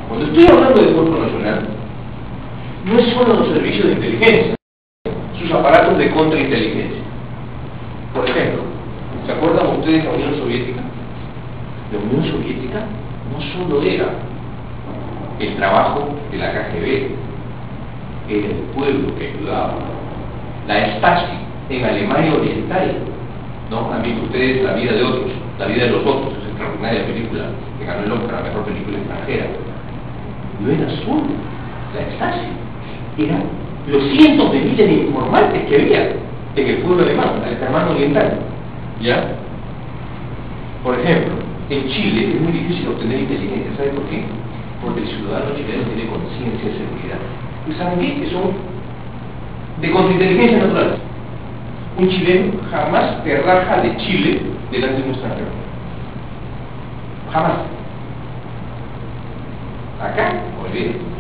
Cuando estoy hablando de esfuerzo nacional, no es solo los servicios de inteligencia, sus aparatos de contrainteligencia. Por ejemplo, ¿se acuerdan ustedes de la Unión Soviética? La Unión Soviética no solo era el trabajo de la KGB, era el pueblo que ayudaba. La Stasi en Alemania Oriental, ¿no? Han visto ustedes La vida de otros, La vida de los otros, esa extraordinaria película que ganó el Oscar a la mejor película extranjera. No era solo la Stasi, eran los cientos de miles de informantes que había en el pueblo alemán oriental, ¿ya? Por ejemplo, en Chile es muy difícil obtener inteligencia, ¿sabe por qué? Porque el ciudadano chileno tiene conciencia de seguridad. ¿Y saben qué? Que son de contrainteligencia natural. Un chileno jamás te raja de Chile delante de un extranjero. Jamás. Acá, olviden.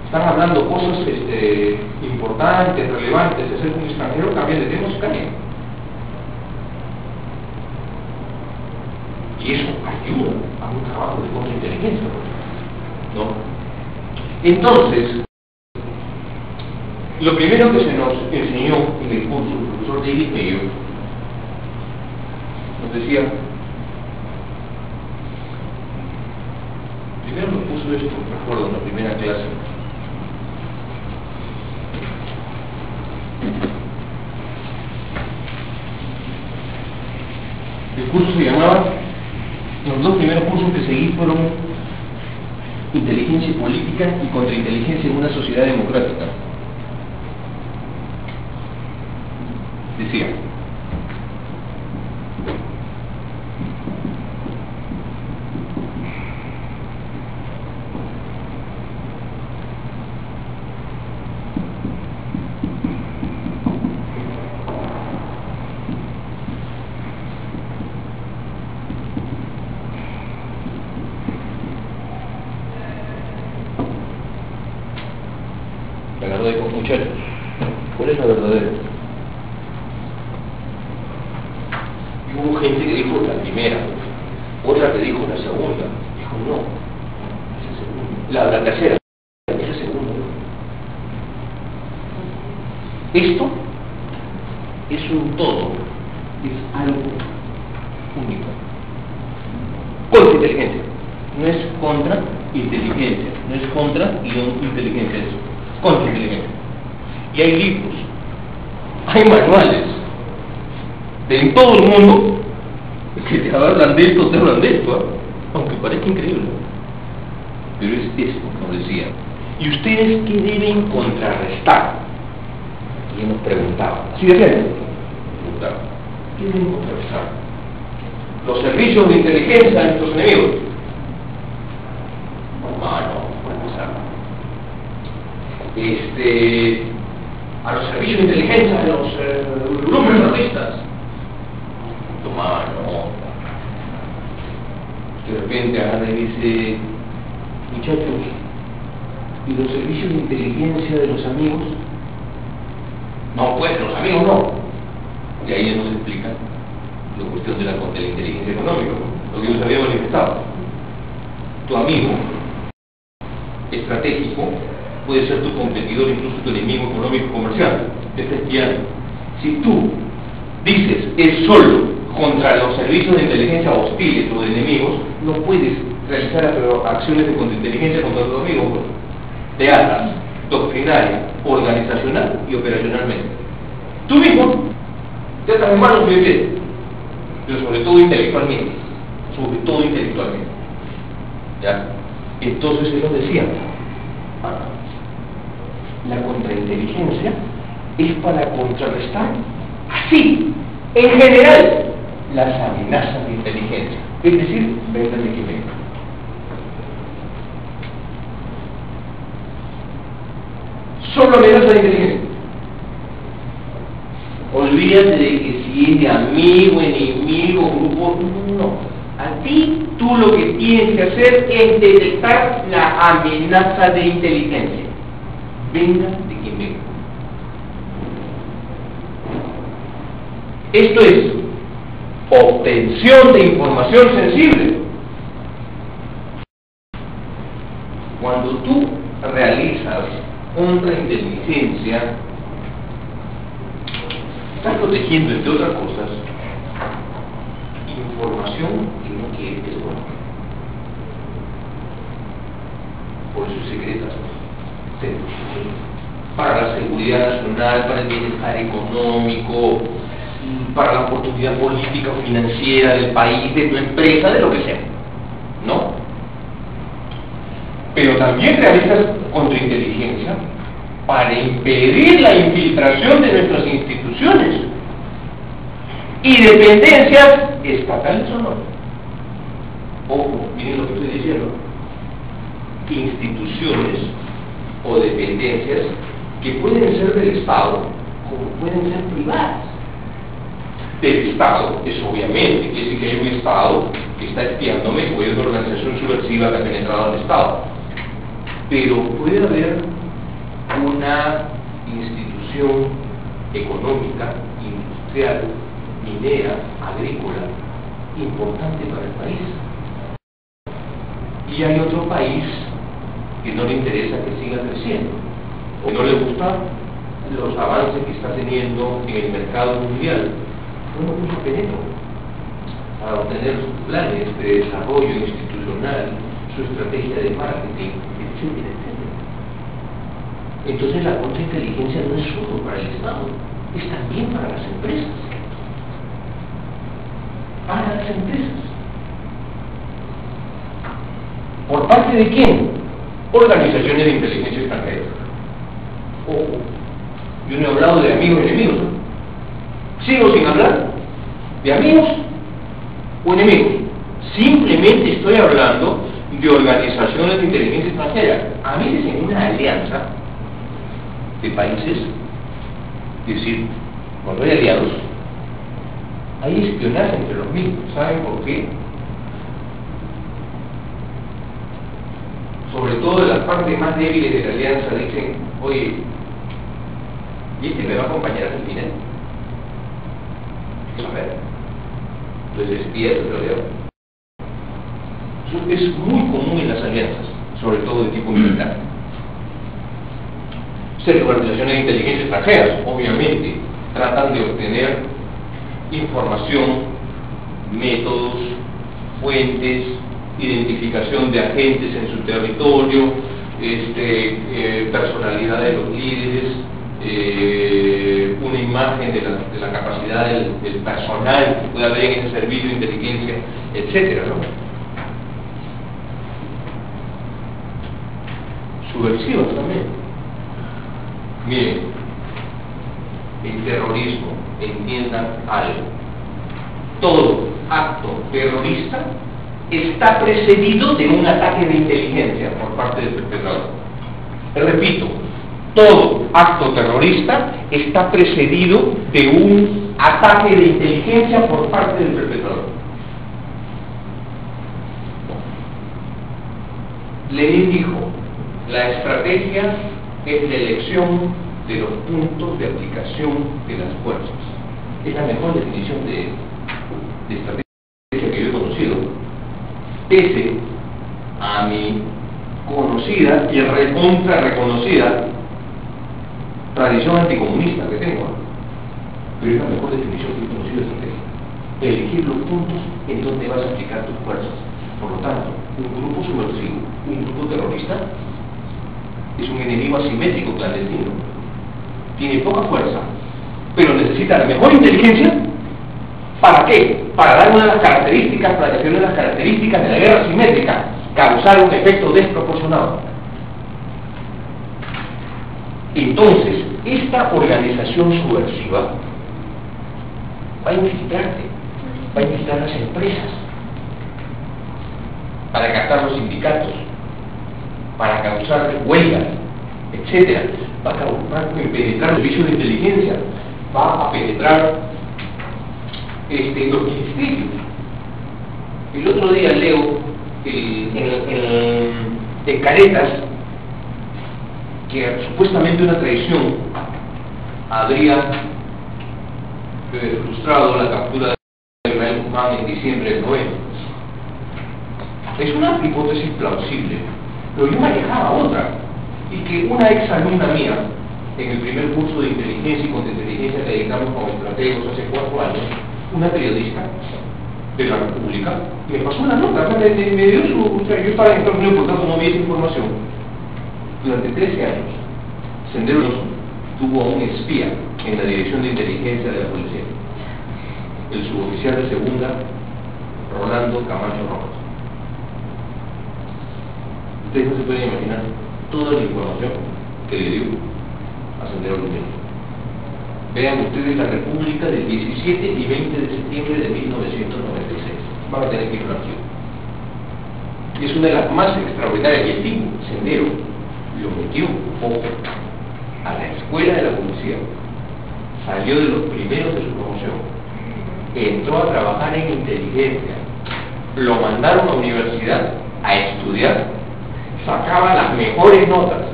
Están hablando cosas importantes, relevantes, de ser un extranjero, cambian de tema, se cambian. Y eso ayuda a un trabajo de contrainteligencia, ¿no? Entonces, lo primero que se nos enseñó en el curso, el profesor David Mayo, nos decía, primero nos puso esto, recuerdo, en la primera clase. El curso se llamaba, los dos primeros cursos que seguí fueron Inteligencia Política y Contrainteligencia en una Sociedad Democrática. Decía, muchachos, ¿cuál es la verdadera? Y hubo gente que dijo la primera, otra que dijo la segunda, dijo no, es la segunda. La tercera, es la segunda. Esto es un todo, es algo único. Contrainteligencia, no es contra inteligencia, no es contra inteligencia, es contrainteligencia. Y hay libros, hay manuales en todo el mundo que te hablan de esto, te hablan de esto, aunque parezca increíble. Pero es esto, como decía. ¿Y ustedes qué deben contrarrestar? Y él nos preguntaba, así de frente, preguntaba, ¿qué deben contrarrestar? Los servicios de inteligencia de nuestros enemigos. Para empezar. A los servicios de inteligencia de los grupos terroristas. Toma nota. De repente agarra y dice, muchachos, ¿y los servicios de inteligencia de los amigos? No, pues, los amigos no. Y ahí nos explica la cuestión de la inteligencia económica, lo que yo les había manifestado. Tu amigo estratégico puede ser tu competidor, incluso tu enemigo económico comercial, te está espiando. Si tú dices es solo contra los servicios de inteligencia hostiles o de enemigos, no puedes realizar acciones de contrainteligencia contra tus amigos, de alas, doctrinaria, organizacional y operacionalmente. Tú mismo te estás en manos de pero sobre todo intelectualmente, ¿ya? Entonces él nos decía, la contrainteligencia es para contrarrestar así, En general, las amenazas de inteligencia, es decir, vengan de quien vengan. Solo amenazas de inteligencia. Olvídate de que si es de amigo, enemigo, grupo, no. A ti, tú lo que tienes que hacer es detectar la amenaza de inteligencia. Venga de quien venga. Esto es obtención de información sensible. Cuando tú realizas contrainteligencia, estás protegiendo, entre otras cosas, información que no quieres que se conozca. Por eso es secreta. Para la seguridad nacional, para el bienestar económico, para la oportunidad política o financiera del país, de tu empresa, de lo que sea. ¿No? Pero también realizas contrainteligencia para impedir la infiltración de nuestras instituciones y dependencias estatales o no. Ojo, miren lo que estoy diciendo. Instituciones o dependencias que pueden ser del Estado como pueden ser privadas. Del Estado es obviamente, quiere decir que hay un Estado que está espiándome o hay una organización subversiva que ha penetrado al Estado. Pero puede haber una institución económica, industrial, minera, agrícola, importante para el país. Y hay otro país que no le interesa que siga creciendo, o no le gustan los avances que está teniendo en el mercado mundial. Bueno, pues penetro para obtener sus planes de desarrollo institucional, su estrategia de marketing, etcétera, etcétera. Entonces la contrainteligencia no es solo para el Estado, es también para las empresas. Para las empresas. ¿Por parte de quién? Organizaciones de inteligencia extranjera. Ojo, yo no he hablado de amigos y enemigos, ¿no? ¿Sigo sin hablar de amigos o enemigos? Simplemente estoy hablando de organizaciones de inteligencia extranjera. A veces en una alianza de países, es decir, cuando hay aliados, hay espionaje entre los mismos. ¿Saben por qué? Sobre todo de las partes más débiles de la alianza dicen, oye, ¿y este me va a acompañar hasta el final? A ver, entonces espías en realidad. Eso es muy común en las alianzas, sobre todo de tipo militar. Organizaciones de inteligencia extranjeras, obviamente, tratan de obtener información, métodos, fuentes, identificación de agentes en su territorio, personalidad de los líderes, una imagen de la capacidad del personal que puede haber en ese servicio de inteligencia, etcétera, ¿no? Subversivas también. Miren, el terrorismo, entiendan algo. Todo acto terrorista está precedido de un ataque de inteligencia por parte del perpetrador. Repito, todo acto terrorista está precedido de un ataque de inteligencia por parte del perpetrador. Lenin dijo, la estrategia es la elección de los puntos de aplicación de las fuerzas. Es la mejor definición de estrategia que yo he conocido, pese a mi conocida y reconocida tradición anticomunista que tengo, pero es la mejor definición que he conocido de estrategia. Elegir los puntos en donde vas a aplicar tus fuerzas. Por lo tanto, un grupo subversivo, un grupo terrorista, es un enemigo asimétrico clandestino. Tiene poca fuerza, pero necesita la mejor inteligencia. ¿Para qué? Para dar una de las características, para decir una de las características de la guerra asimétrica, causar un efecto desproporcionado. Entonces, esta organización subversiva va a infiltrarse, va a infiltrar las empresas, para captar los sindicatos, para causar huelgas, etcétera. Va a penetrar los servicios de inteligencia, va a penetrar los ministerios. El otro día leo en Caretas que supuestamente una traición habría frustrado la captura de Israel Guzmán en diciembre del 90. Es una hipótesis plausible, pero yo manejaba otra, y que una ex alumna mía, en el primer curso de inteligencia y contrainteligencia que dedicamos como estratégicos hace 4 años, una periodista de la República, me pasó una nota, me dio su... O sea, yo estaba en Estados Unidos, por tanto no vi esa información. Durante 13 años, Sendero tuvo a un espía en la Dirección de Inteligencia de la Policía, el suboficial de segunda, Rolando Camacho Rojas. Ustedes no se pueden imaginar toda la información que le dio a Sendero Luminoso. Vean ustedes la República del 17 y 20 de septiembre de 1996. Van a tener que ir al archivo. Y es una de las más extraordinarias. Y el tipo, Sendero, lo metió a la escuela de la policía, salió de los primeros de su promoción, entró a trabajar en inteligencia, lo mandaron a la universidad a estudiar, sacaba las mejores notas,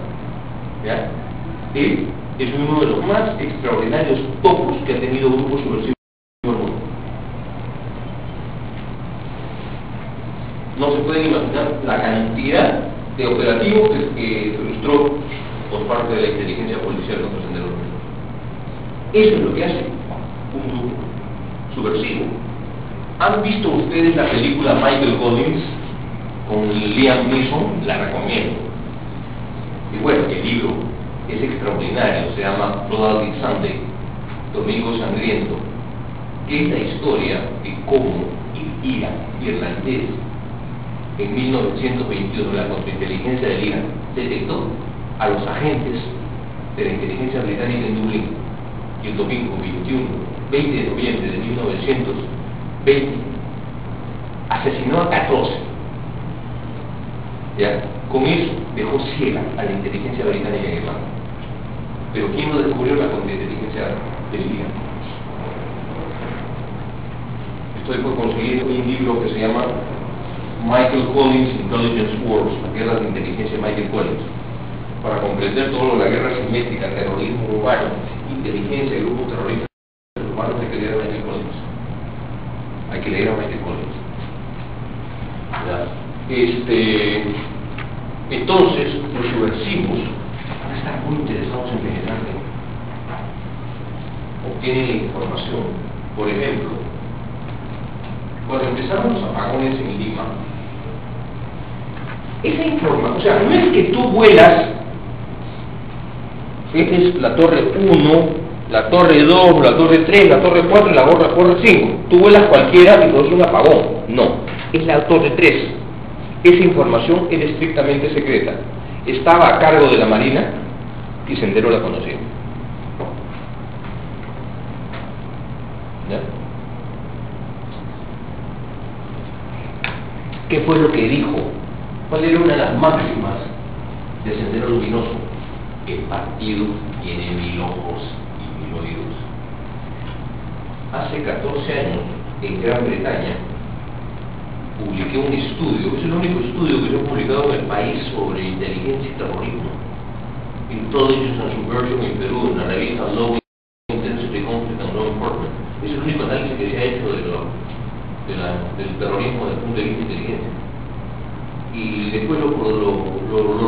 ¿ya? Él es uno de los más extraordinarios topos que ha tenido grupos subversivos en el mundo. No se pueden imaginar la cantidad de operativos que frustró por parte de la inteligencia policial contra Sendero Luminoso. Eso es lo que hace un grupo subversivo. ¿Han visto ustedes la película Michael Collins con Liam Neeson? La recomiendo. Y bueno, el libro es extraordinario, se llama Bloody Sunday, Domingo Sangriento, que es la historia de cómo el Irán irlandés en 1922 la contrainteligencia del Irán detectó a los agentes de la inteligencia británica en Dublín, y el domingo 20 de noviembre de 1920 asesinó a 14. ¿Ya? Con eso dejó ciega a la inteligencia británica en Irlanda. Pero ¿quién no descubrió la contrainteligencia del Irán? Estoy por conseguir un libro que se llama Michael Collins Intelligence Wars, la guerra de inteligencia de Michael Collins, para comprender todo lo de la guerra simétrica, terrorismo urbano, inteligencia y grupos terroristas urbanos. Hay que leer a Michael Collins. Hay que leer a Michael Collins. ¿Ya? Entonces, los subversivos van a estar muy interesados en penetrar. Obtienen la información. Por ejemplo, cuando empezaron los apagones en Lima, esa información, o sea, no es que tú vuelas, esta es la torre 1, la torre 2, la torre 3, la torre 4 y la torre 5. Tú vuelas cualquiera y produce un apagón. No, es la torre 3. Esa información era estrictamente secreta. Estaba a cargo de la Marina y Sendero la conocía. ¿Ya? ¿Qué fue lo que dijo? ¿Cuál era una de las máximas de Sendero Luminoso? El partido tiene 1000 ojos y 1000 oídos. Hace 14 años, en Gran Bretaña, publiqué un estudio, es el único estudio que yo he publicado en el país sobre inteligencia y terrorismo, Intelligence and Subversion en Perú, en la revista Low Intensity Conflict and Law Enforcement. Es el único análisis que se ha hecho del terrorismo desde el punto de vista de inteligencia. Y después lo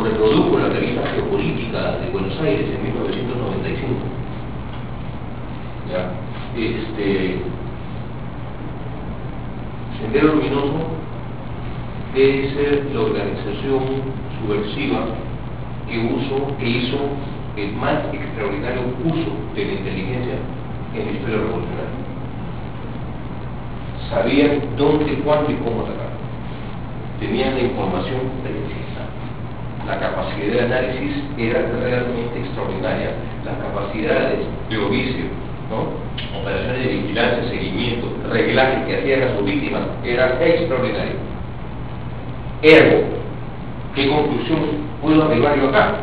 reprodujo la revista Geopolítica de Buenos Aires en 1995. ¿Ya? Sendero Luminoso debe ser la organización subversiva que hizo el más extraordinario uso de la inteligencia en la historia revolucionaria. Sabían dónde, cuándo y cómo atacar. Tenían la información precisa. La capacidad de análisis era realmente extraordinaria. Las capacidades de oficio ¿no? Operaciones de vigilancia, seguimiento, reglaje que hacían a sus víctimas, era extraordinario. Ergo, ¿qué conclusión puedo arribar yo acá?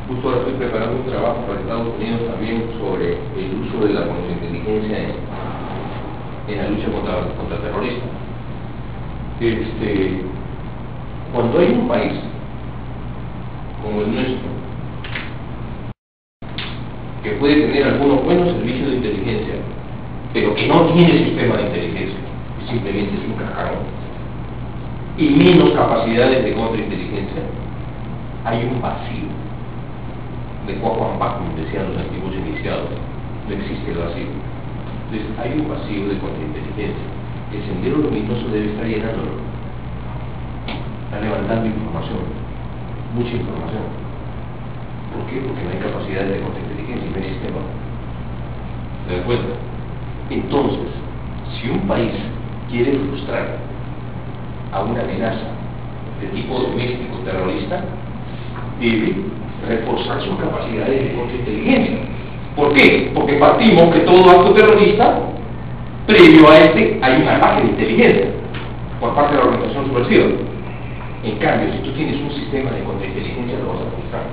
Justo ahora estoy preparando un trabajo para Estados Unidos también sobre el uso de la contrainteligencia en la lucha contra el terrorismo. Cuando hay un país como el nuestro que puede tener algunos buenos servicios de inteligencia, pero que no tiene sistema de inteligencia, que simplemente es un cajón, y menos capacidades de contrainteligencia, hay un vacío de Cuacuampacum, decían los antiguos iniciados. No existe el vacío. Entonces hay un vacío de contrainteligencia. El sendero luminoso debe estar llenándolo. Está levantando información, mucha información. ¿Por qué? Porque no hay capacidad de contrainteligencia y no hay sistema. ¿Se dan cuenta? Entonces, si un país quiere frustrar a una amenaza de tipo doméstico terrorista, debe reforzar sus capacidades de contrainteligencia. ¿Por qué? Porque partimos que todo acto terrorista, previo a hay un ataque de inteligencia por parte de la organización subversiva. En cambio, si tú tienes un sistema de contrainteligencia, lo vas a frustrar.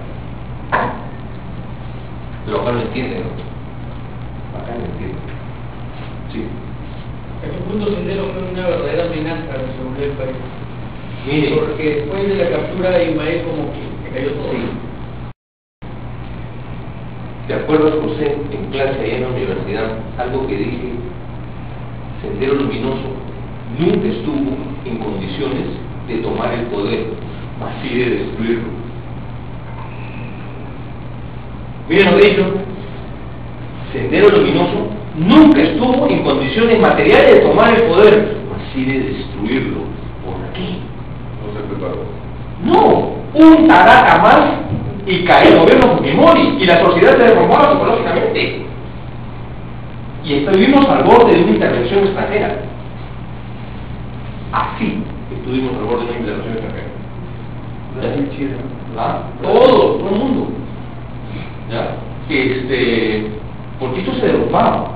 Pero acá lo entienden, ¿no? Acá lo entienden. Sí. ¿A qué punto Sendero fue una verdadera amenaza a la seguridad del país? Mire, porque después de la captura de Ismael como que se cayó todo. Sí. ¿Te acuerdas, José, en clase allá en la universidad, algo que dije? Sendero Luminoso nunca estuvo en condiciones de tomar el poder, más sí de destruirlo. Miren lo que he dicho. Sendero Luminoso nunca estuvo en condiciones materiales de tomar el poder, más sí de destruirlo. ¿Por qué? No se preparó. No, un taraca más y cae el gobierno Fujimori y la sociedad se deformaba psicológicamente. Y estuvimos al borde de una intervención extranjera. Así estuvimos al borde de una intervención extranjera. Chile. Todo el mundo. ¿Ya? Porque esto se derrumbaba.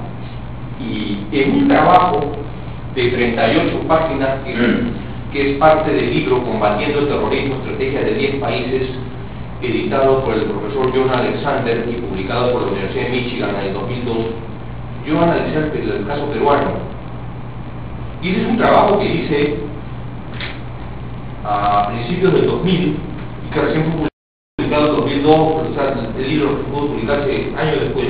Y en un trabajo de 38 páginas que es parte del libro Combatiendo el Terrorismo, Estrategia de 10 Países, editado por el profesor John Alexander y publicado por la Universidad de Michigan en el 2002, yo analicé el caso peruano. Y ese es un trabajo que hice a principios del 2000 y que recién fue publicado en 2002, o sea, el libro pudo publicarse años después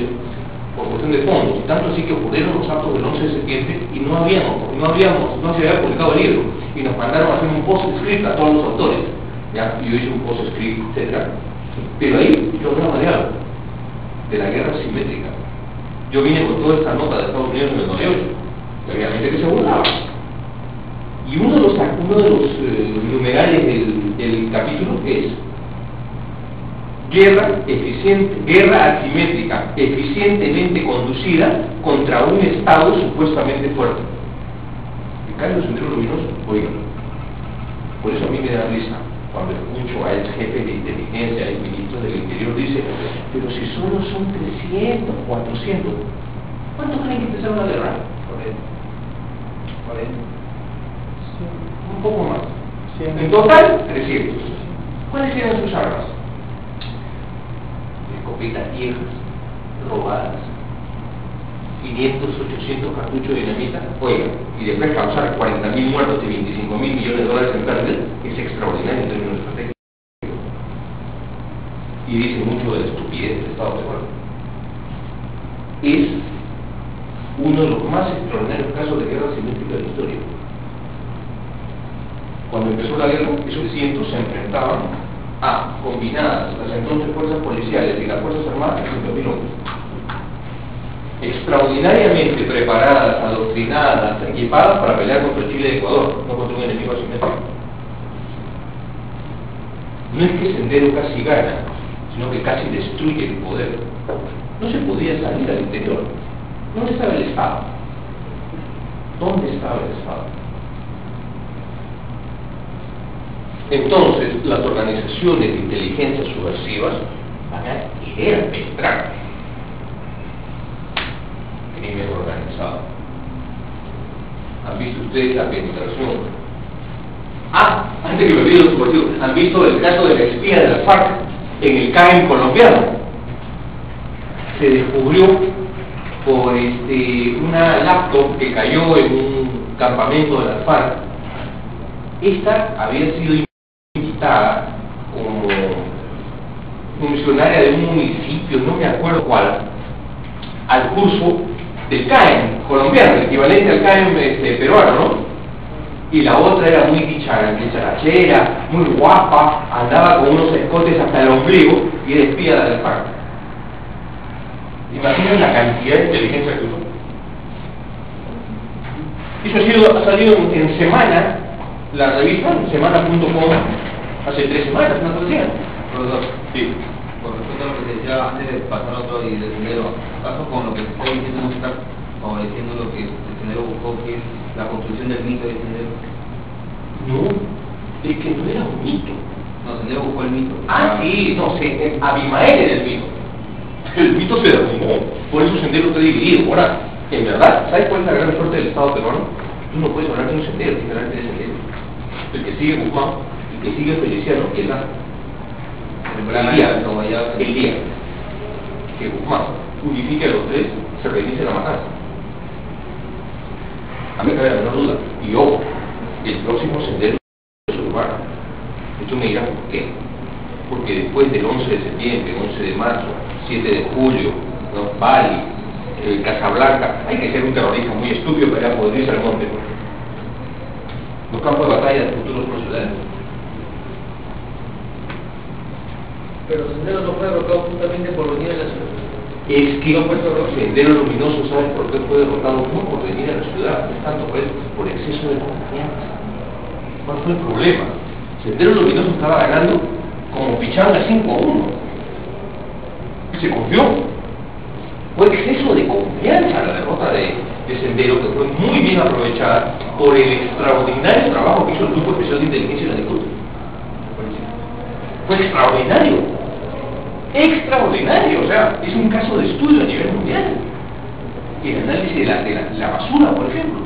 por cuestión de fondos, y tanto así que ocurrieron los actos del 11 de septiembre y no se había publicado el libro, y nos mandaron a hacer un post-script a todos los autores, ¿ya? Y yo hice un post-script, etc. Pero ahí yo hablaba de algo, de la guerra simétrica. Yo vine con toda esta nota de Estados Unidos en el 98, y había gente que se burlaba. Y uno de los numerales del capítulo es guerra asimétrica, eficientemente conducida contra un Estado supuestamente fuerte. En cambio, Sendero Luminoso, oigan, por eso a mí me da risa cuando escucho a el jefe de inteligencia, el ministro del Interior, dice, pero si solo son 300, 400, ¿cuánto creen que empezaron a guerra? 40. Un poco más. En total, 300. ¿Cuáles eran sus armas? Escopetas viejas, robadas, 500, 800 cartuchos de dinamita, oiga, y después causar 40.000 muertos y 25.000 millones de dólares en pérdida, es extraordinario en términos estratégicos. Y dice mucho de la estupidez del Estado peruano. Es uno de los más extraordinarios casos de guerra simétrica de la historia. Cuando empezó la guerra, esos 300 se enfrentaban a combinadas las entonces fuerzas policiales y las fuerzas armadas en 2000 hombres. Extraordinariamente preparadas, adoctrinadas, equipadas para pelear contra Chile y Ecuador, no contra un enemigo asimétrico. No es que Sendero casi gana, sino que casi destruye el poder. No se podía salir al interior. ¿Dónde estaba el Estado? ¿Dónde estaba el Estado? Entonces, las organizaciones de inteligencia subversivas van a querer penetrar. crimen organizado. ¿Han visto ustedes la penetración? Antes que me olvide su partido, ¿han visto el caso de la espía de la FARC en el CAEM colombiano? Se descubrió por una laptop que cayó en un campamento de la FARC. Esta había sido invitada como funcionaria de un municipio, no me acuerdo cuál, al curso del CAEM colombiano, el equivalente al CAEM peruano, ¿no? Y la otra era muy dicharachera, muy guapa, andaba con unos escotes hasta el ombligo y era espía de la FARC. Imaginen la cantidad de inteligencia que usó. Eso ha salido en Semana, la revista, semana.com, hace 3 semanas, ¿no te decían? Profesor, Sí. con respecto a lo que se decía antes de pasar a otro y del sendero, ¿acaso con lo que se está diciendo no está favoreciendo lo que el sendero buscó, que es la construcción del mito del sendero? No, es que no era un mito. No, el sendero buscó el mito. Sí, no sé, Abimael era el mito. El mito se derrumbó, por eso el sendero está dividido. Ahora, en verdad, ¿sabes cuál es la gran suerte del Estado peruano? Tú no puedes hablar de un sendero, tienes que hablar de sendero. El que sigue Guzmán, el que sigue Feliciano, y el día que Guzmán unifique a los tres, se reinicia la matanza. A mí me cabe la menor duda. Y ojo, el próximo sendero es urbano. De hecho me dirán por qué. Porque después del 11 de septiembre, 11 de marzo, 7 de julio, ¿no? Bali, Casablanca, hay que ser un terrorista muy estúpido para poder irse al monte, ¿no? Los campos de batalla de futuros ciudadanos. Pero Sendero no fue derrotado justamente por venir a la ciudad. Es que Sendero Luminoso, ¿sabes por qué fue derrotado? No por venir a la ciudad, no tanto por exceso de confianza. ¿Cuál fue el problema? Sendero Luminoso estaba ganando como Pichanga 5-1. Y se confió. Fue exceso de confianza la derrota de Sendero, que fue muy bien aprovechada por el extraordinario trabajo que hizo el Grupo Especial de Inteligencia y la DICUT. Fue extraordinario. Extraordinario, o sea, es un caso de estudio a nivel mundial. Y el análisis de la basura, por ejemplo.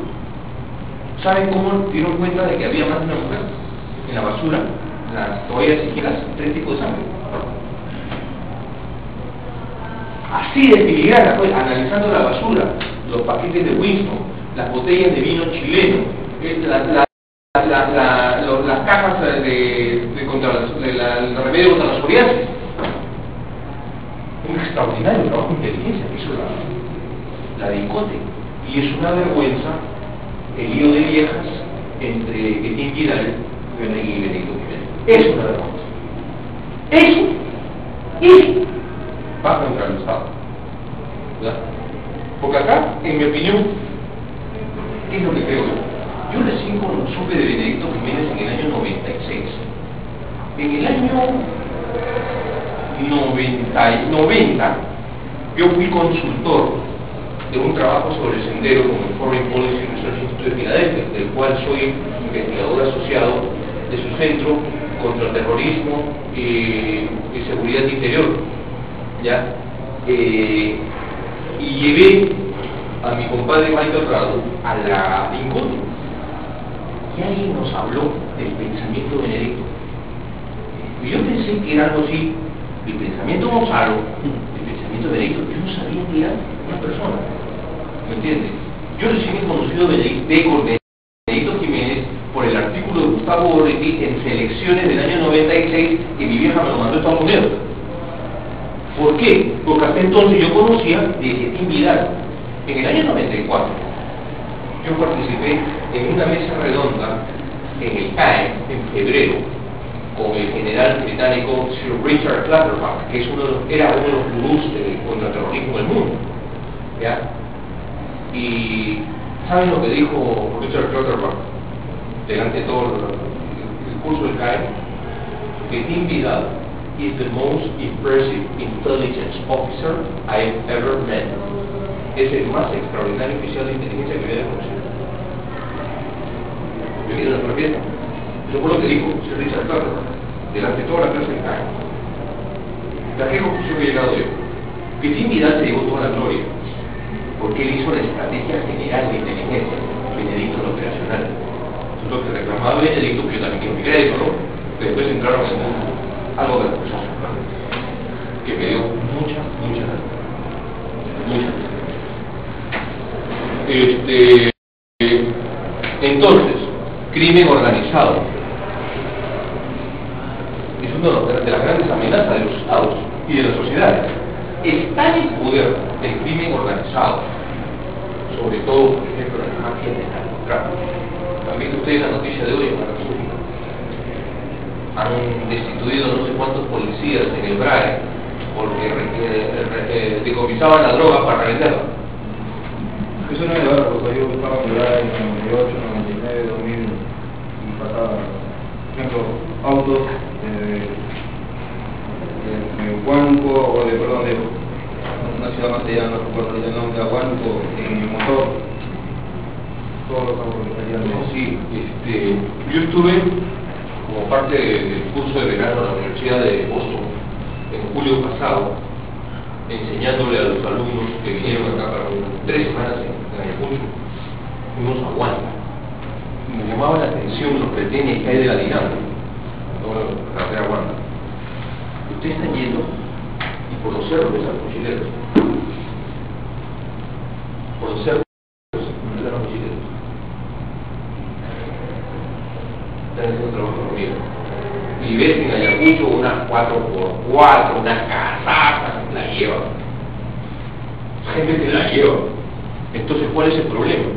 ¿Saben cómo dieron cuenta de que había más de una mujer en la basura? Las toallas higienas, 3 tipos de sangre. Así de filigrana, pues, analizando la basura, los paquetes de Winston, las botellas de vino chileno, las cajas de remedio contra la psoriasis. Un extraordinario trabajo de inteligencia que hizo la DICOTE. Y es una vergüenza el lío de viejas entre Etín Vidal y Benedicto Jiménez. Es una vergüenza. Eso va contra el Estado. ¿Verdad? Porque acá, en mi opinión, ¿qué es lo que creo yo? Yo recién supe de Benedicto Jiménez en el año 96. En el año 90, yo fui consultor de un trabajo sobre el sendero con el Foreign Policy Research Institute de Filadelfia, del cual soy investigador asociado de su centro contra el terrorismo y seguridad interior. ¿Ya? Y llevé a mi compadre Michael Rado a la DICOTE y alguien nos habló del pensamiento benedicto. Y yo pensé que era algo así, el pensamiento Gonzalo, el pensamiento benedicto. Yo no sabía que era una persona, ¿me entiendes? Yo recién he conocido a Benedicto Jiménez por el artículo de Gustavo Borretti en Selecciones del año 96 que mi vieja me lo mandó a Estados Unidos. ¿Por qué? Porque hasta entonces yo conocía de Etín Vidal. En el año 94 yo participé en una mesa redonda en el CAEM en febrero con el general británico Sir Richard Clutterbuck, que era uno de los gurús contra el terrorismo del mundo. ¿Ya? Y ¿saben lo que dijo Richard Clutterbuck delante de todo el curso del CAEM? Que Etín Vidal is the most impressive intelligence officer I have ever met. Es el más extraordinario oficial de inteligencia que había conocido. Yo quiero una fiesta. Eso fue lo que dijo Sir Richard Clutterbuck delante de toda la clase del CAEM. ¿A qué conclusión he llegado yo? Que Etín Vidal se llevó toda la gloria. porque él hizo la estrategia general de inteligencia, Benedicto el operacional. Eso es lo que reclamaba Benedicto, que yo también quiero mi crédito, ¿no? Que después entraron en algo de cosas que me dio mucha. Entonces, crimen organizado es una de las grandes amenazas de los estados y de las sociedades. Está en poder el crimen organizado, sobre todo, por ejemplo, en las mafias del narcotráfico. También ustedes la noticia de hoy en la República. Han destituido no sé cuántos policías en el BRAE porque decomisaban la droga para revenderla. Eso no es verdad, porque yo buscaba cuidar en 98, 99, 2000 y pasaba, por ejemplo, autos de Huánuco o de una ciudad más allá, no recuerdo el nombre, de Huánuco, en el motor, todos los autos que salían de... Sí, yo estuve como parte del curso de verano en la Universidad de Boston en julio pasado, enseñándole a los alumnos que vinieron acá para 3 semanas en Ayacucho, fuimos a Huanta. Me llamaba la atención los retenes que hay de la dinámica, toda la carretera Huanta. Ustedes están yendo y por los cerros ves a los mochileros. Por los cerros ves a los mochileros. Están haciendo trabajo conmigo. Y ves en Ayacucho unas 4x4, unas casacas, la llevan. Gente que la lleva. Entonces, ¿cuál es el problema?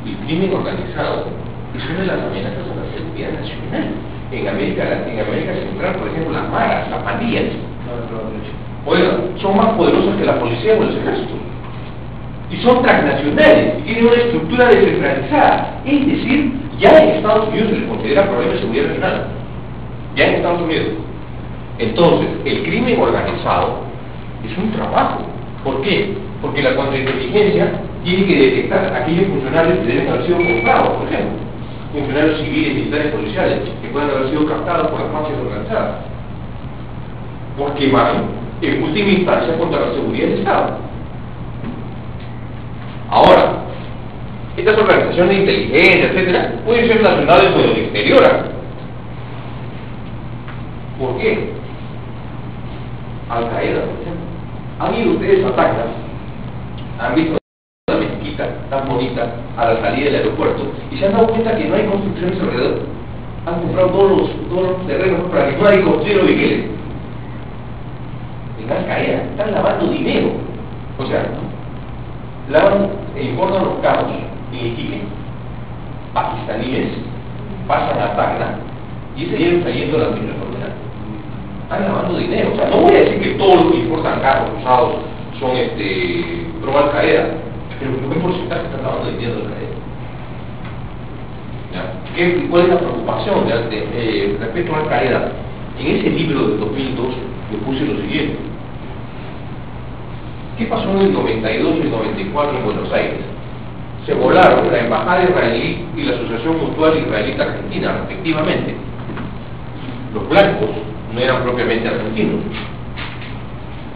El crimen organizado es una de las amenazas a la seguridad nacional. En América Central, por ejemplo, las maras, las pandillas. Oigan, son más poderosas que la policía o el ejército. Y son transnacionales, y tienen una estructura descentralizada. Es decir, ya en Estados Unidos se les considera problema de seguridad nacional. Ya en Estados Unidos. Entonces, el crimen organizado es un trabajo. ¿Por qué? Porque la contrainteligencia tiene que detectar aquellos funcionarios que deben haber sido comprados, por ejemplo. Funcionarios civiles, militares, policiales, que puedan haber sido captados por las mafias organizadas. Porque van, en última instancia, contra la seguridad del Estado. Ahora, estas organizaciones de inteligencia, etcétera, pueden ser nacionales o del exterior. ¿Por qué? Al-Qaeda, por ejemplo. ¿Han ido ustedes a Tacna? ¿Han visto una mezquita tan bonita a la salida del aeropuerto? ¿Y se han dado cuenta que no hay construcciones alrededor? Han comprado todos los terrenos para que no haya construido vigiles. En Al-Qaeda están lavando dinero. O sea, lavan e importan los carros en Iquique, pakistaníes, pasan a Tacna y ese dinero está yendo a la mina colonial. Están lavando dinero. O sea, no voy a decir que todos los que importan carros usados son pro Al-Qaeda, pero un buen porcentaje están lavando dinero de Al-Qaeda. ¿Cuál es la preocupación respecto a Al-Qaeda? En ese libro del 2002 yo puse lo siguiente. ¿Qué pasó en el 92 y el 94 en Buenos Aires? Se volaron la Embajada Israelí y la Asociación Mutual Israelita Argentina, respectivamente. Los blancos no eran propiamente argentinos.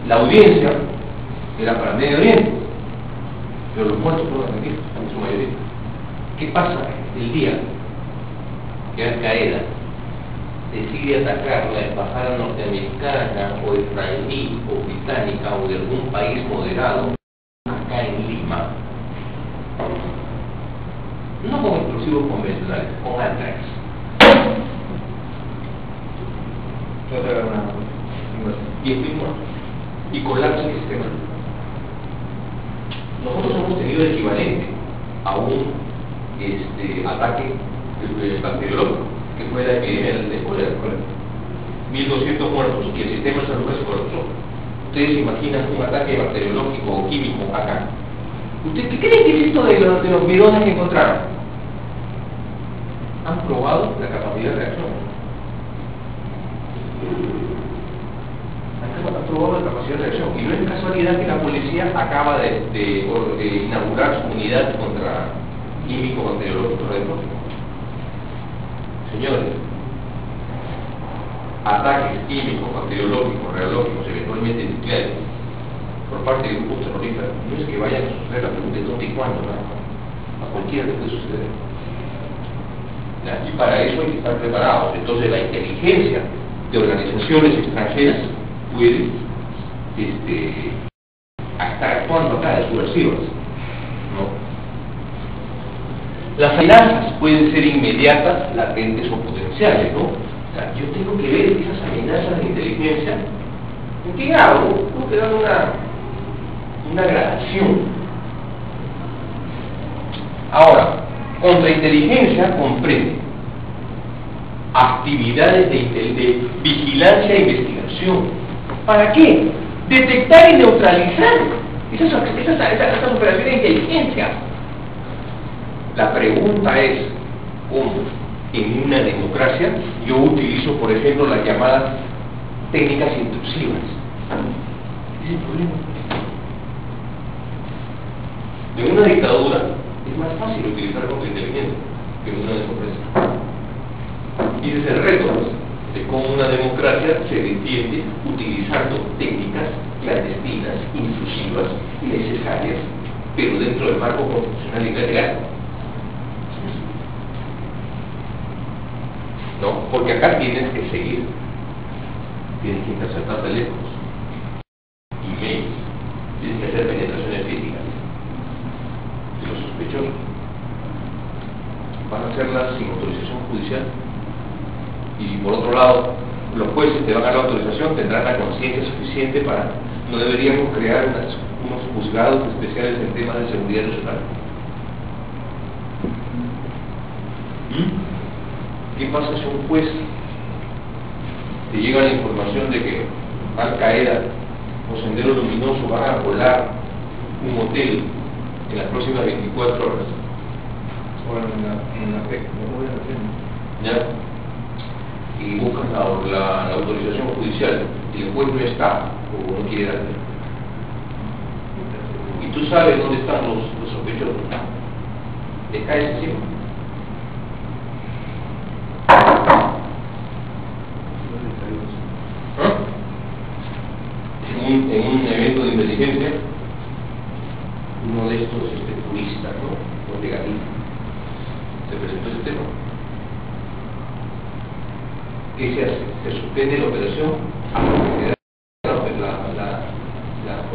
La audiencia era para Medio Oriente, pero los muertos fueron argentinos, en su mayoría. ¿Qué pasa el día que Al-Qaeda decide atacar la embajada norteamericana o israelí o británica o de algún país moderado acá en Lima? No con explosivos convencionales, con antrax. Y estoy muerto. Y colapsa el sistema. Nosotros hemos tenido el equivalente a un ataque bacteriológico, que fue la epidemia del cólera. 1.200 muertos y el sistema de salud se colapsó. ¿Ustedes se imaginan un ataque bacteriológico o químico acá? ¿Ustedes qué creen que es esto de los virones que encontraron? Han probado la capacidad de reacción. Han probado la capacidad de reacción. Y no es casualidad que la policía acaba de inaugurar su unidad contra químico, bacteriológico, radiológico. Señores, ataques químicos, bacteriológicos, radiológicos, eventualmente nucleares, por parte de grupos terroristas, no es que vayan a suceder la pregunta de dónde y cuándo, nada más. A cualquiera le puede suceder. ¿Ya? Y para eso hay que estar preparados. Entonces la inteligencia de organizaciones extranjeras puede estar actuando acá de subversivas, ¿no? Las amenazas pueden ser inmediatas, latentes o potenciales, ¿no? O sea, yo tengo que ver esas amenazas de inteligencia. ¿En qué grado? Tengo que dar una gradación. Ahora, contrainteligencia comprende actividades de vigilancia e investigación. ¿Para qué? Detectar y neutralizar esas operaciones de inteligencia. La pregunta es, ¿cómo en una democracia yo utilizo, por ejemplo, las llamadas técnicas intrusivas? Ese es el problema. En una dictadura es más fácil utilizar contrainteligencia que en una democracia. Y ese es el reto de cómo una democracia se defiende utilizando técnicas clandestinas, intrusivas, necesarias, pero dentro del marco constitucional y legal. ¿No? Porque acá tienes que seguir, tienes que interceptar teléfonos, emails, tienes que hacer penetraciones físicas de los sospechosos. Van a hacerlas sin autorización judicial. Y por otro lado, los jueces te van a dar la autorización, tendrán la conciencia suficiente para, no deberíamos crear unos juzgados especiales en temas de seguridad nacional. ¿Qué pasa si un juez te llega la información de que Al Qaeda o Sendero Luminoso van a volar un hotel en las próximas 24 horas? Bueno, en la PEC, ¿Ya? Y buscan la autorización judicial y el juez no está o no quiere darle. Y tú sabes dónde están los sospechosos. Te caes encima. En un evento de inteligencia, uno de estos turistas, ¿no? Negativos, se presentó ese tema. ¿Qué se hace? Se suspende la operación hasta que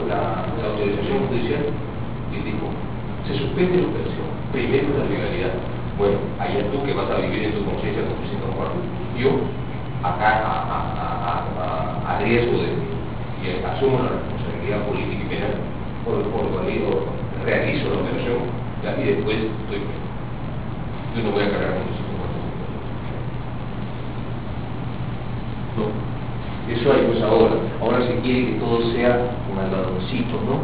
la autorización judicial. Y dijo, se suspende la operación, primero la legalidad. Bueno, allá tú que vas a vivir en tu conciencia con tu síntoma muerto. Yo, acá a riesgo y asumo la responsabilidad política y penal por realizo la operación, ¿ya? Y después yo no voy a cargar con eso. No, eso hay pues ahora se quiere que todo sea un algodoncito, ¿no?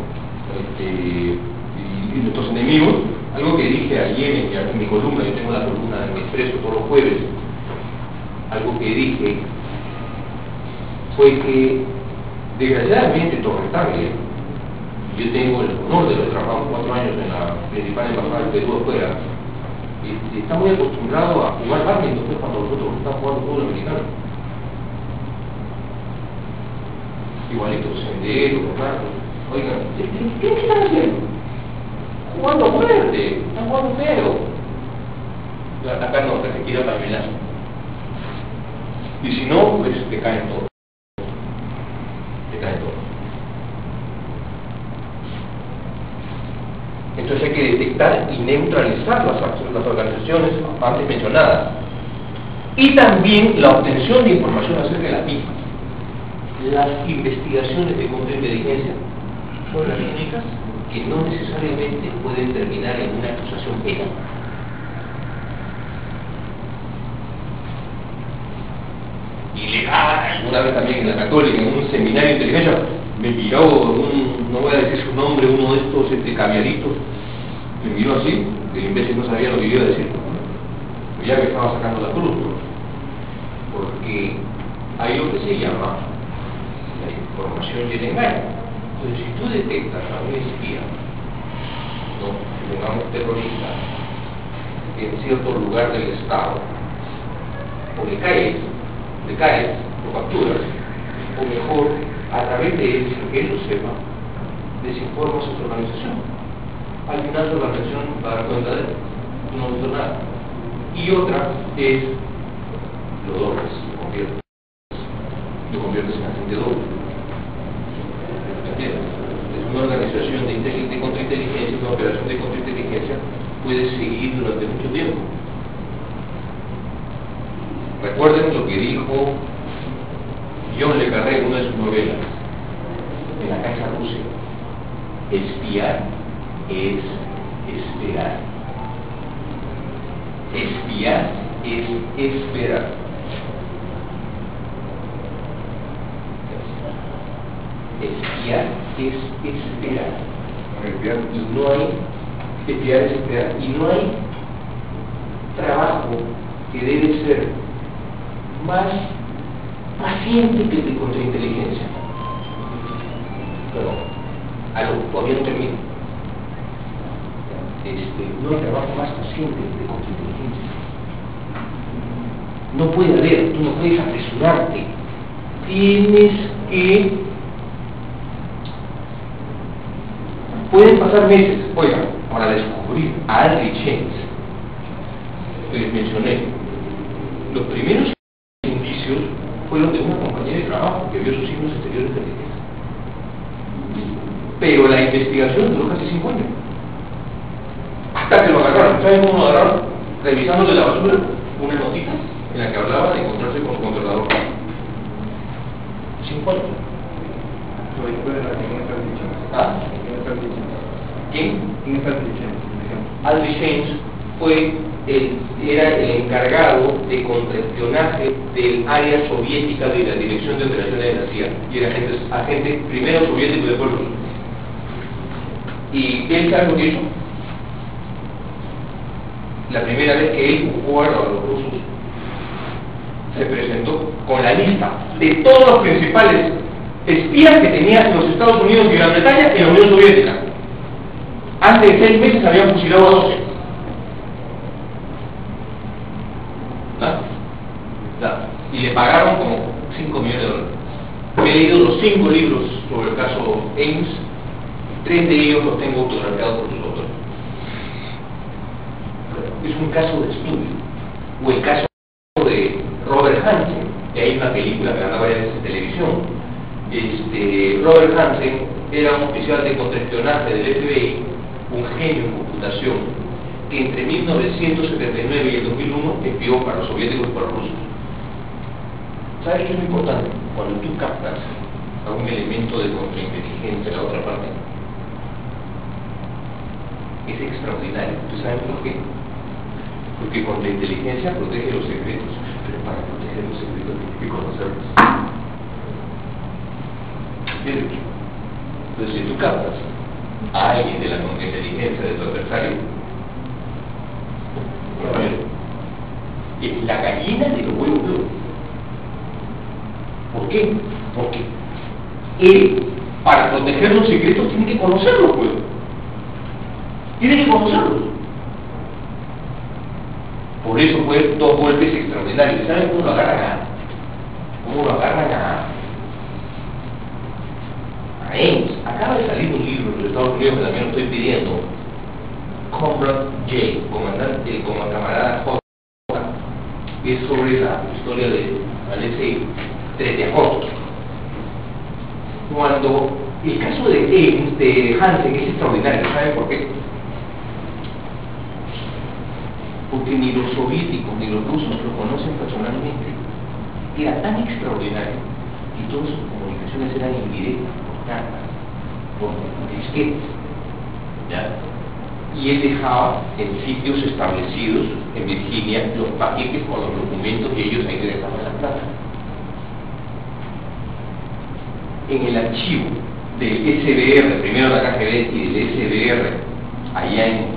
Y nuestros enemigos, algo que dije ayer en mi columna, yo tengo la columna en mi Expreso todos los jueves, algo que dije fue que desgraciadamente Torretaglia, yo tengo el honor de haber trabajado 4 años en la principal embajada del Perú afuera, y está muy acostumbrado a jugar badminton, pues, cuando nosotros estamos jugando fútbol americano. Igualito Sendero, claro. Oigan, ¿qué están haciendo? Jugando fuerte, están jugando feo. Acá no, acá se quiere la amenaza. Y si no, pues te caen todos. Te caen todos. Entonces hay que detectar y neutralizar las organizaciones antes mencionadas. Y también la obtención de información acerca de las mismas. Las investigaciones de contrainteligencia son las únicas que no necesariamente pueden terminar en una acusación penal. Ilegal, alguna vez también en la Católica, en un seminario de inteligencia, me miró no voy a decir su nombre, uno de estos caviaritos, me miró así, que el imbécil no sabía lo que iba a decir, pero ya me estaba sacando la cruz, ¿no? Porque hay lo que se llama la información y el engaño. Entonces, si tú detectas a un espía, ¿no? Supongamos terrorista, en cierto lugar del Estado, o le caes, lo capturas, o mejor, a través de él, sin que él lo sepa, desinforma a su organización. Al final su organización va a dar cuenta de tú no has visto nada. Y otra es lo dobles, lo conviertes en agente doble. ¿Entiendes? Es una organización de contrainteligencia, una operación de contrainteligencia puede seguir durante mucho tiempo. Recuerden lo que dijo John Le Carré en una de sus novelas, en La Casa Rusia: espiar es esperar. Espiar es esperar. Espiar es esperar. Y no hay espiar es esperar. Y no hay trabajo que debe ser más paciente que el de contrainteligencia. Pero, todavía no termino. No hay trabajo más paciente que el de contrainteligencia. No puede haber, tú no puedes apresurarte. Tienes que... Pueden pasar meses, oigan, para descubrir a Aldrich James, que les mencioné. Los primeros indicios fueron de una compañía de trabajo que vio sus signos exteriores de riqueza. Pero la investigación duró casi 5 años. Hasta que lo agarraron. ¿Saben cómo lo agarraron? Revisando de la basura una notita en la que hablaba de encontrarse con su controlador. 5 años. ¿Ah? ¿Quién? Aldrich James era el encargado de contraespionaje del área soviética de la Dirección de Operaciones de la CIA, y era agente primero soviético y después ruso. ¿Y él sabe lo que hizo? La primera vez que él jugó a los rusos, se presentó con la lista de todos los principales espías que tenía los Estados Unidos y Gran Bretaña en la Unión Soviética. Antes de 6 meses habían fusilado a 12. Y le pagaron como $5 millones. Me he leído los 5 libros sobre el caso Ames. 3 de ellos los tengo autografiados por sus autores. Es un caso de estudio. O el caso de Robert Hansen, que hay una película que ganaba varias veces en televisión. Robert Hansen era un oficial de contraespionaje del FBI, un genio en computación, que entre 1979 y el 2001 espió para los soviéticos y para los rusos. ¿Sabes qué es lo importante? Cuando tú captas a un elemento de contrainteligencia en la otra parte, es extraordinario. ¿Tú sabes por qué? Porque contrainteligencia protege los secretos, pero para proteger los secretos tienes que conocerlos. ¿Entiendes? Entonces, si tú captas a alguien de la contrainteligencia de tu adversario, es la gallina de los huevos de oro. ¿Por qué? Porque él, para proteger los secretos, tiene que conocerlos, pues. Tiene que conocerlos. Por eso fue 2 golpes extraordinarios. ¿Saben cómo lo agarran a Ames? Acaba de salir un libro en los Estados Unidos que también lo estoy pidiendo. Comrade J, comandante, como camarada J, que es sobre la historia de Alexei Tretyakov. Cuando el caso de Hansen es extraordinario, ¿saben por qué? Porque ni los soviéticos ni los rusos lo conocen personalmente. Era tan extraordinario y todas sus comunicaciones eran indirectas, por cartas, por disquetes, ¿ya? Y él dejaba en sitios establecidos en Virginia los paquetes con los documentos y ellos ahí le dejaban la plata. En el archivo del SBR, primero la KGB y del SBR, allá en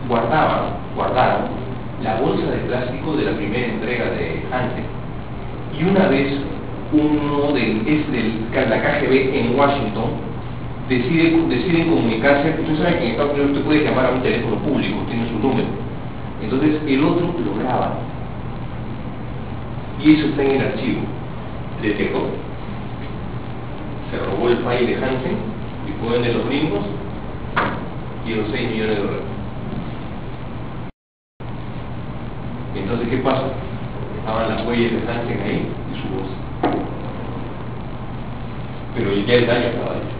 guardaron la bolsa de plástico de la primera entrega de Hansen. Y una vez uno de la KGB en Washington deciden comunicarse. Usted sabe que en Estados Unidos usted puede llamar a un teléfono público, tiene su número. Entonces el otro lo graba. Y eso está en el archivo. Detectó. Se robó el file de Hansen y ponen de los gringos y los 6 millones de dólares. Entonces, ¿qué pasa? Estaban las huellas de Hansen ahí y su voz. Pero ya el daño estaba hecho.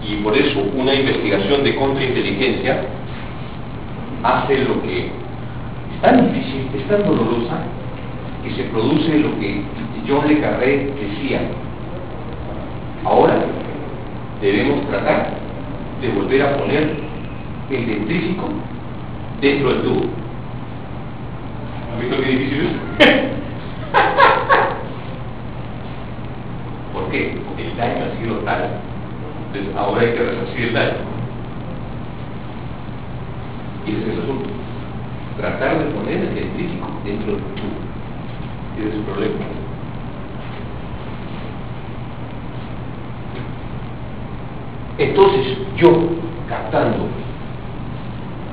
Y por eso una investigación de contrainteligencia hace lo que es tan difícil, es tan dolorosa, que se produce lo que John Le Carré decía: ahora debemos tratar de volver a poner el dentrífico dentro del tubo. ¿Han visto qué difícil es? ¿Por qué? Porque el daño ha sido tal. Entonces ahora hay que resarcir el daño. Y ese es el asunto. Tratar de poner el dentrífico dentro del tubo. Y ese es el problema. Entonces yo, captando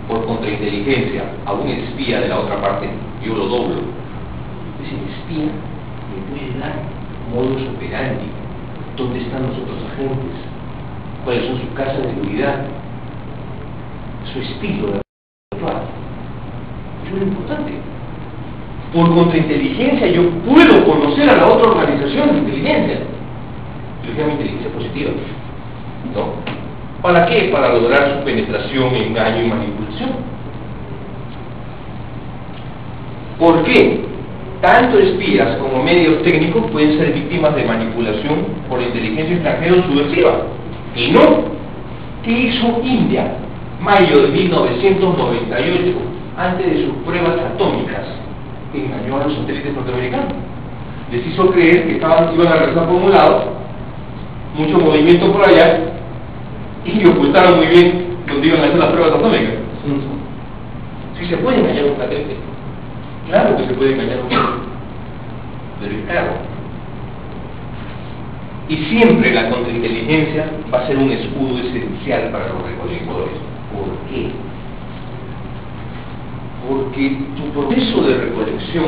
por contrainteligencia a un espía de la otra parte, yo lo doblo. Ese espía me puede dar modus operandi, dónde están los otros agentes, cuáles son sus casas de seguridad, su estilo de actuar. Eso es lo importante. Por contrainteligencia yo puedo conocer a la otra organización de inteligencia. Yo llamo inteligencia positiva, ¿no? ¿Para qué? Para lograr su penetración, engaño y manipulación. ¿Por qué? Tanto espías como medios técnicos pueden ser víctimas de manipulación por inteligencia extranjera subversiva. Y no. ¿Qué hizo India? Mayo de 1998, antes de sus pruebas atómicas, engañó a los satélites norteamericanos. Les hizo creer que iban a regresar por un lado, mucho movimiento por allá, y ocultaron muy bien donde iban a hacer las pruebas atómicas. Sí se puede engañar a un satélite. Claro que se puede engañar a un satélite, pero es caro. Y siempre la contrainteligencia va a ser un escudo esencial para los recolectores. ¿Por qué? Porque tu proceso de recolección,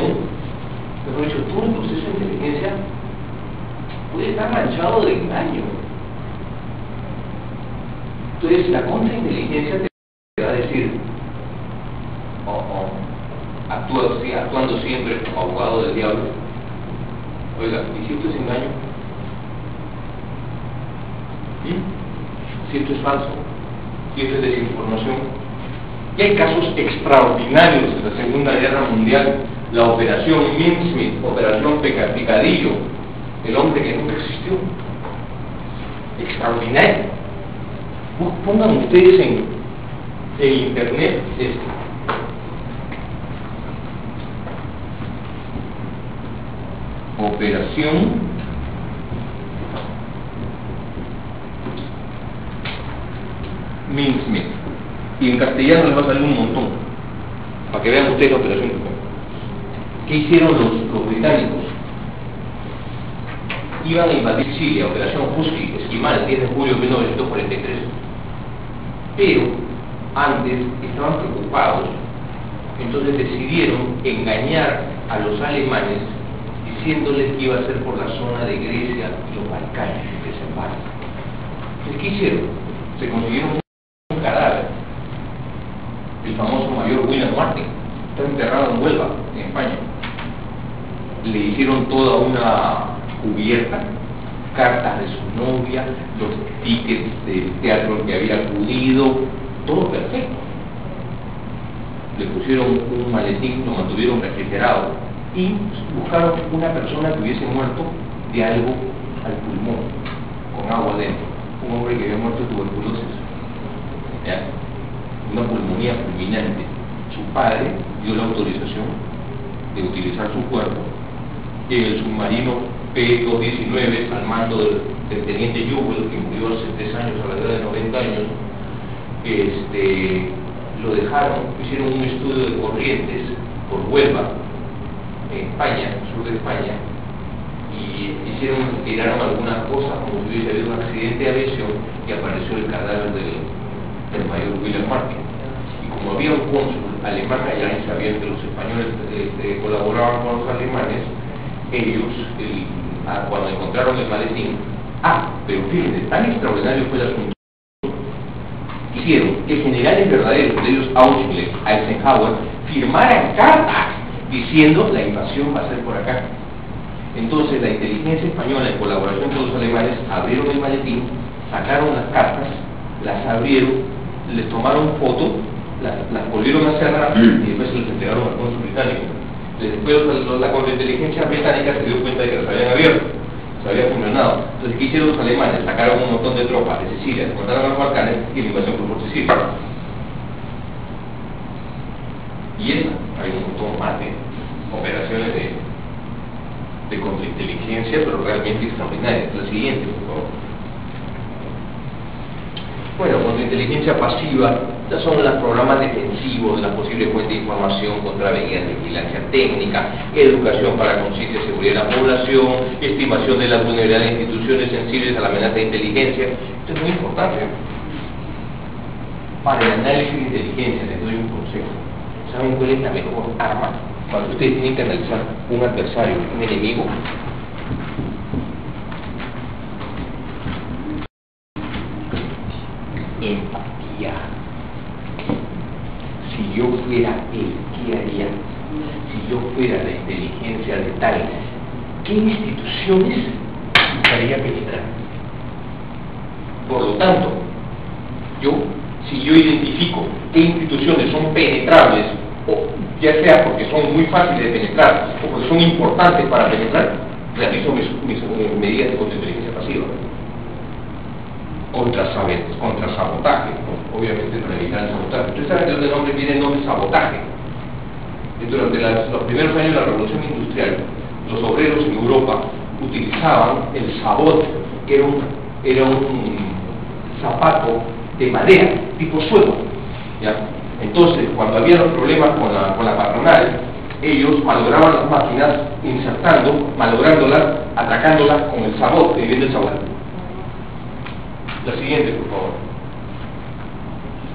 mejor dicho, todo el proceso de inteligencia puede estar manchado de engaño. Entonces la contrainteligencia te va a decir, actuando siempre como abogado del diablo, oiga, ¿y si esto es engaño? Si esto es falso, si esto es desinformación. Y hay casos extraordinarios de la Segunda Guerra Mundial, la operación Mincemeat, operación Picadillo, el hombre que nunca existió. Extraordinario. Pongan ustedes en internet esto. Operación Mincemeat. Y en castellano les va a salir un montón, para que vean ustedes la operación. ¿Qué hicieron los británicos? Iban a invadir Chile, operación Husky, Esquimal, 10 de julio de 1943. Pero antes estaban preocupados, entonces decidieron engañar a los alemanes diciéndoles que iba a ser por la zona de Grecia y los Balcanes, que se embarcan. Entonces, ¿qué hicieron? Se consiguieron un cadáver, el famoso mayor William Martin, está enterrado en Huelva, en España. Le hicieron toda una cubierta, cartas de su novia, los tickets del teatro al que había acudido, todo perfecto. Le pusieron un maletín, lo mantuvieron refrigerado y buscaron una persona que hubiese muerto de algo al pulmón, con agua dentro, un hombre que había muerto de tuberculosis, ¿ya? Una pulmonía fulminante. Su padre dio la autorización de utilizar su cuerpo en el submarino P-219 al mando del teniente Jewell, que murió hace 3 años a la edad de 90 años. Lo dejaron, hicieron un estudio de corrientes por Huelva, en España, sur de España, y tiraron algunas cosas como si hubiese habido un accidente de aviación y apareció el cadáver del mayor William Martin. Y como había un cónsul alemán allá y sabían que los españoles colaboraban con los alemanes, ellos, cuando encontraron el maletín, Pero fíjense, tan extraordinario fue el asunto. Hicieron que generales verdaderos, de ellos Auschwitz, Eisenhower, firmaran cartas diciendo la invasión va a ser por acá. Entonces la inteligencia española, en colaboración con los alemanes, abrieron el maletín, sacaron las cartas, las abrieron, les tomaron fotos, las volvieron a cerrar y después se las entregaron al Cónsul británico. Después la contrainteligencia británica se dio cuenta de que las habían abierto, se había funcionado. Entonces, ¿qué hicieron los alemanes? Sacaron un montón de tropas de Sicilia, se mandaron a los Balcanes y la invasión fue por Sicilia. Y esa, hay un montón más de operaciones de contrainteligencia, pero realmente extraordinarias. La siguiente, por favor. Bueno, contrainteligencia pasiva ya son los programas defensivos de la posible fuente de información contra medidas de vigilancia técnica, educación para conciencia y seguridad de la población, estimación de la vulnerabilidad de instituciones sensibles a la amenaza de inteligencia. Esto es muy importante. Para el análisis de inteligencia les doy un consejo. ¿Saben cuál es la mejor arma cuando ustedes tienen que analizar un adversario, un enemigo? Empatía. Si yo fuera él, ¿qué haría? Si yo fuera la inteligencia de tal, ¿qué instituciones buscaría penetrar? Por lo tanto, si yo identifico qué instituciones son penetrables, o ya sea porque son muy fáciles de penetrar o porque son importantes para penetrar, realizo mis medidas de contrainteligencia pasiva. Contra sabotaje, ¿no? Obviamente para evitar el sabotaje. Ustedes saben de dónde nombre viene el nombre sabotaje. Durante los primeros años de la Revolución Industrial, los obreros en Europa utilizaban el sabot, que era un zapato de madera, tipo suelo, ¿ya? Entonces, cuando había los problemas con la patronal, ellos malograban las máquinas malográndolas, atacándolas con el sabot, dividiendo el sabot. La siguiente, por favor.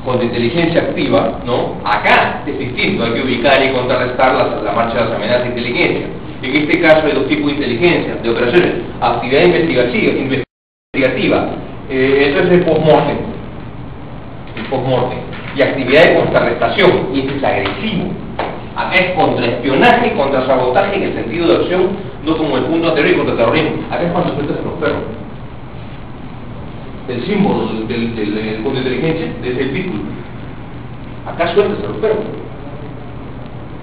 Con inteligencia activa, ¿no? Acá es distinto, hay que ubicar y contrarrestar la marcha de las amenazas de inteligencia. En este caso hay dos tipos de inteligencia, de operaciones: actividad investigativa, eso es el post-mortem, y actividad de contrarrestación, y este es agresivo. Acá es contraespionaje y contrasabotaje en el sentido de acción, no como el punto anterior y contraterrorismo. Acá es cuando sueltas a los perros. El símbolo del contrainteligencia es el pitbull. Acá sueltas a los perros.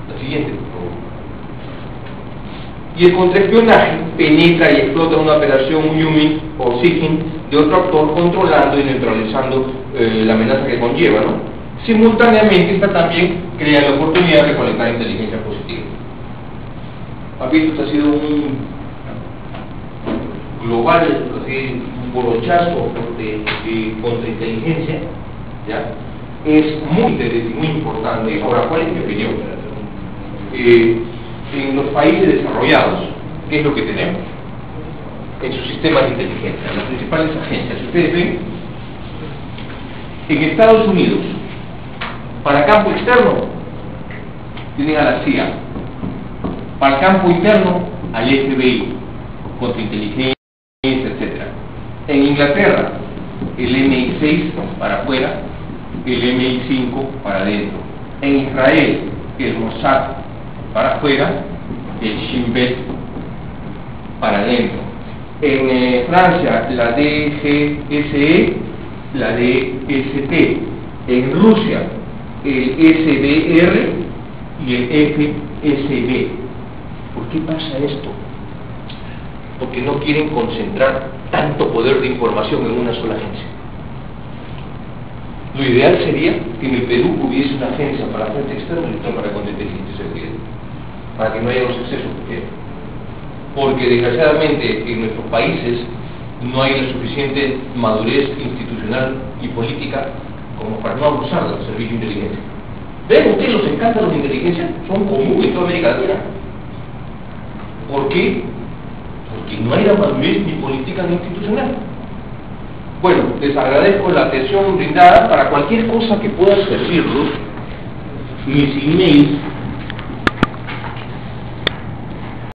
La siguiente, por favor. Y el contraespionaje penetra y explota una operación, un jamming o seeking de otro actor, controlando y neutralizando la amenaza que conlleva, ¿no? Simultáneamente, esta también crea la oportunidad de recolectar inteligencia positiva. ¿Has visto? Esto ha sido un global, así, un borochazo de contrainteligencia, ¿ya? Es muy interesante y muy importante. Ahora, ¿cuál es mi opinión? En los países desarrollados, ¿qué es lo que tenemos? En sus sistemas de inteligencia, las principales agencias. Ustedes ven, en Estados Unidos, para campo externo, tienen a la CIA. Para el campo interno, al FBI, contrainteligencia, etc. En Inglaterra, el MI6 para afuera, el MI5 para adentro. En Israel, el Mossad para afuera, el Shin Bet para adentro. En Francia, la DGSE, la DST. En Rusia, el SDR y el FSB. ¿Por qué pasa esto? Porque no quieren concentrar tanto poder de información en una sola agencia. Lo ideal sería que en el Perú hubiese una agencia para frente externo y otra para contrainteligencia y seguridad, para que no haya los excesos. Porque desgraciadamente en nuestros países no hay la suficiente madurez institucional y política como para no abusar del servicio de inteligencia. ¿Ven ustedes los escándalos de inteligencia? Son comunes en toda América Latina. ¿Por qué? Porque no hay la madurez ni política ni institucional. Bueno, les agradezco la atención brindada. Para cualquier cosa que pueda servirlos, mis emails